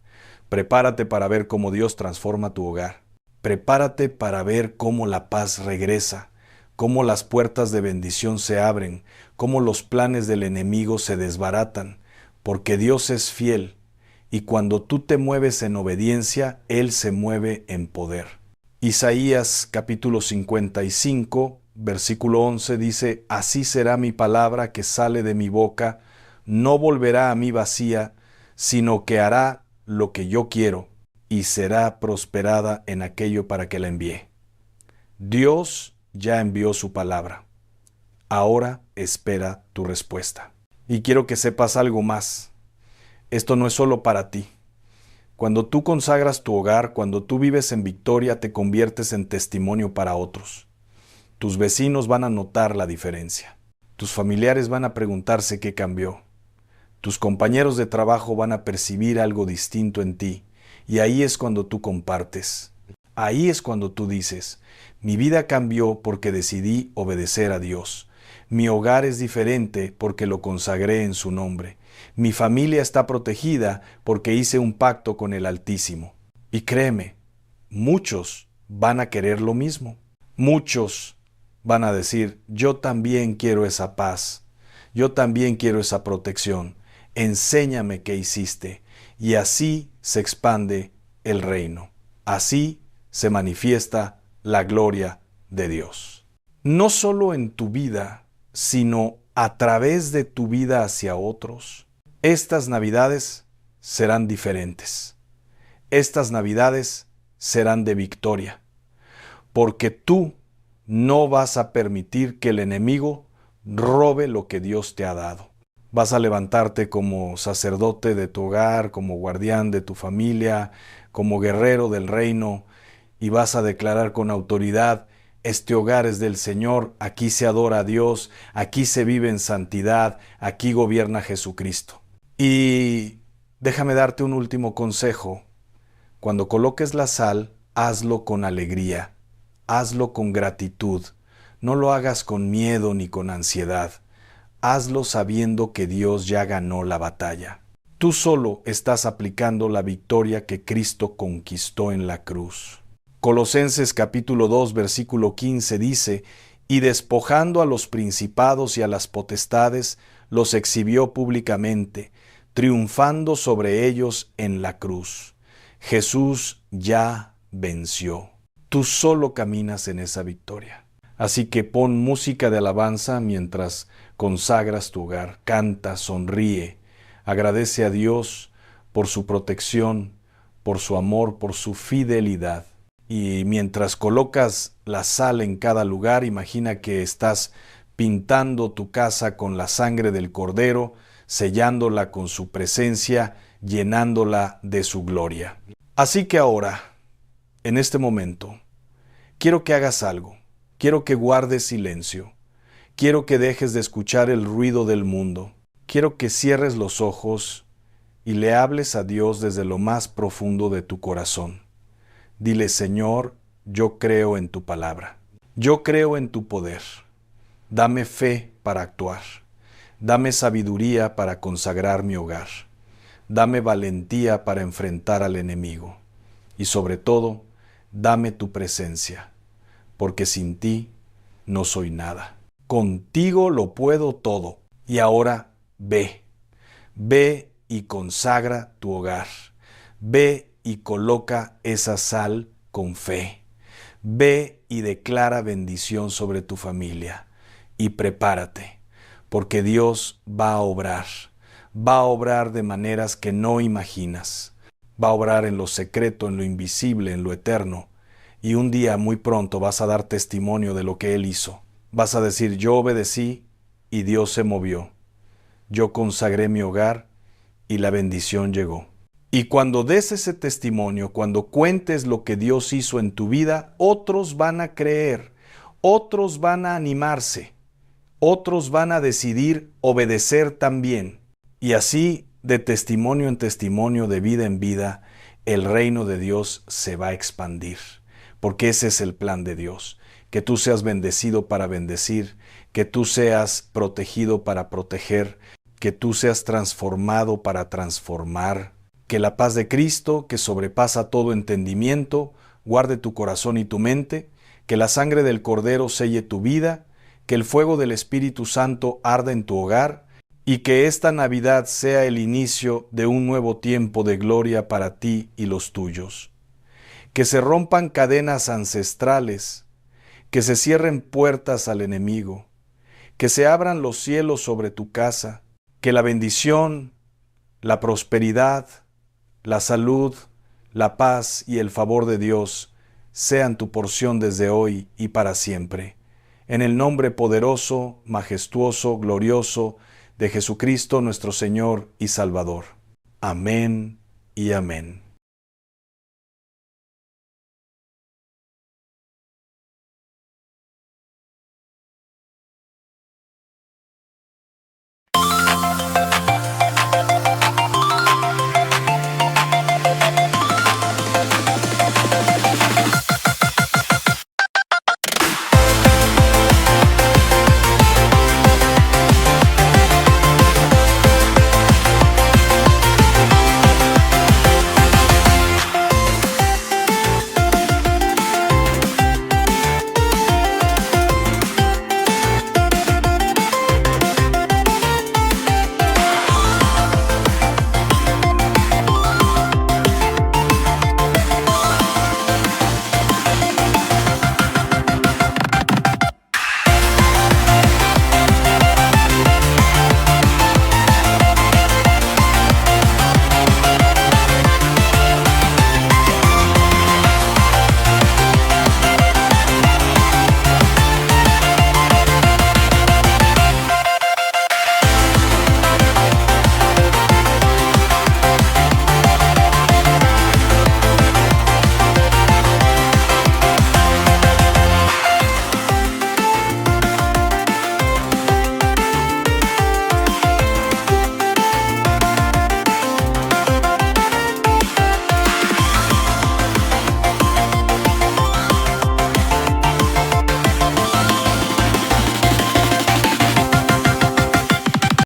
Speaker 1: Prepárate para ver cómo Dios transforma tu hogar. Prepárate para ver cómo la paz regresa, cómo las puertas de bendición se abren, cómo los planes del enemigo se desbaratan, porque Dios es fiel, y cuando tú te mueves en obediencia, Él se mueve en poder. Isaías capítulo 55, versículo 11 dice: así será mi palabra que sale de mi boca, no volverá a mí vacía, sino que hará lo que yo quiero, y será prosperada en aquello para que la envíe. Dios ya envió su palabra. Ahora espera tu respuesta. Y quiero que sepas algo más. Esto no es solo para ti. Cuando tú consagras tu hogar, cuando tú vives en victoria, te conviertes en testimonio para otros. Tus vecinos van a notar la diferencia. Tus familiares van a preguntarse qué cambió. Tus compañeros de trabajo van a percibir algo distinto en ti. Y ahí es cuando tú compartes. Ahí es cuando tú dices: mi vida cambió porque decidí obedecer a Dios. Mi hogar es diferente porque lo consagré en su nombre. Mi familia está protegida porque hice un pacto con el Altísimo. Y créeme, muchos van a querer lo mismo. Muchos van a decir: yo también quiero esa paz. Yo también quiero esa protección. Enséñame qué hiciste. Y así se expande el reino. Así se manifiesta la gloria de Dios. No solo en tu vida, sino a través de tu vida hacia otros. Estas Navidades serán diferentes. Estas Navidades serán de victoria, porque tú no vas a permitir que el enemigo robe lo que Dios te ha dado. Vas a levantarte como sacerdote de tu hogar, como guardián de tu familia, como guerrero del reino, y vas a declarar con autoridad: este hogar es del Señor, aquí se adora a Dios, aquí se vive en santidad, aquí gobierna Jesucristo. Y déjame darte un último consejo. Cuando coloques la sal, hazlo con alegría, hazlo con gratitud, no lo hagas con miedo ni con ansiedad. Hazlo sabiendo que Dios ya ganó la batalla. Tú solo estás aplicando la victoria que Cristo conquistó en la cruz. Colosenses capítulo 2, versículo 15 dice: y despojando a los principados y a las potestades, los exhibió públicamente, triunfando sobre ellos en la cruz. Jesús ya venció. Tú solo caminas en esa victoria. Así que pon música de alabanza mientras consagras tu hogar. Canta, sonríe, agradece a Dios por su protección, por su amor, por su fidelidad. Y mientras colocas la sal en cada lugar, imagina que estás pintando tu casa con la sangre del Cordero, sellándola con su presencia, llenándola de su gloria. Así que ahora, en este momento, quiero que hagas algo. Quiero que guardes silencio. Quiero que dejes de escuchar el ruido del mundo. Quiero que cierres los ojos y le hables a Dios desde lo más profundo de tu corazón. Dile: Señor, yo creo en tu palabra. Yo creo en tu poder. Dame fe para actuar. Dame sabiduría para consagrar mi hogar. Dame valentía para enfrentar al enemigo. Y sobre todo, dame tu presencia, porque sin ti no soy nada. Contigo lo puedo todo. Y ahora ve. Ve y consagra tu hogar. Ve y coloca esa sal con fe. Ve y declara bendición sobre tu familia. Y prepárate, porque Dios va a obrar. Va a obrar de maneras que no imaginas. Va a obrar en lo secreto, en lo invisible, en lo eterno. Y un día muy pronto vas a dar testimonio de lo que Él hizo. Vas a decir: yo obedecí y Dios se movió. Yo consagré mi hogar y la bendición llegó. Y cuando des ese testimonio, cuando cuentes lo que Dios hizo en tu vida, otros van a creer, otros van a animarse, otros van a decidir obedecer también. Y así, de testimonio en testimonio, de vida en vida, el reino de Dios se va a expandir. Porque ese es el plan de Dios, que tú seas bendecido para bendecir, que tú seas protegido para proteger, que tú seas transformado para transformar. Que la paz de Cristo, que sobrepasa todo entendimiento, guarde tu corazón y tu mente, que la sangre del Cordero selle tu vida, que el fuego del Espíritu Santo arda en tu hogar, y que esta Navidad sea el inicio de un nuevo tiempo de gloria para ti y los tuyos. Que se rompan cadenas ancestrales, que se cierren puertas al enemigo, que se abran los cielos sobre tu casa, que la bendición, la prosperidad, la salud, la paz y el favor de Dios sean tu porción desde hoy y para siempre. En el nombre poderoso, majestuoso, glorioso de Jesucristo nuestro Señor y Salvador. Amén y amén.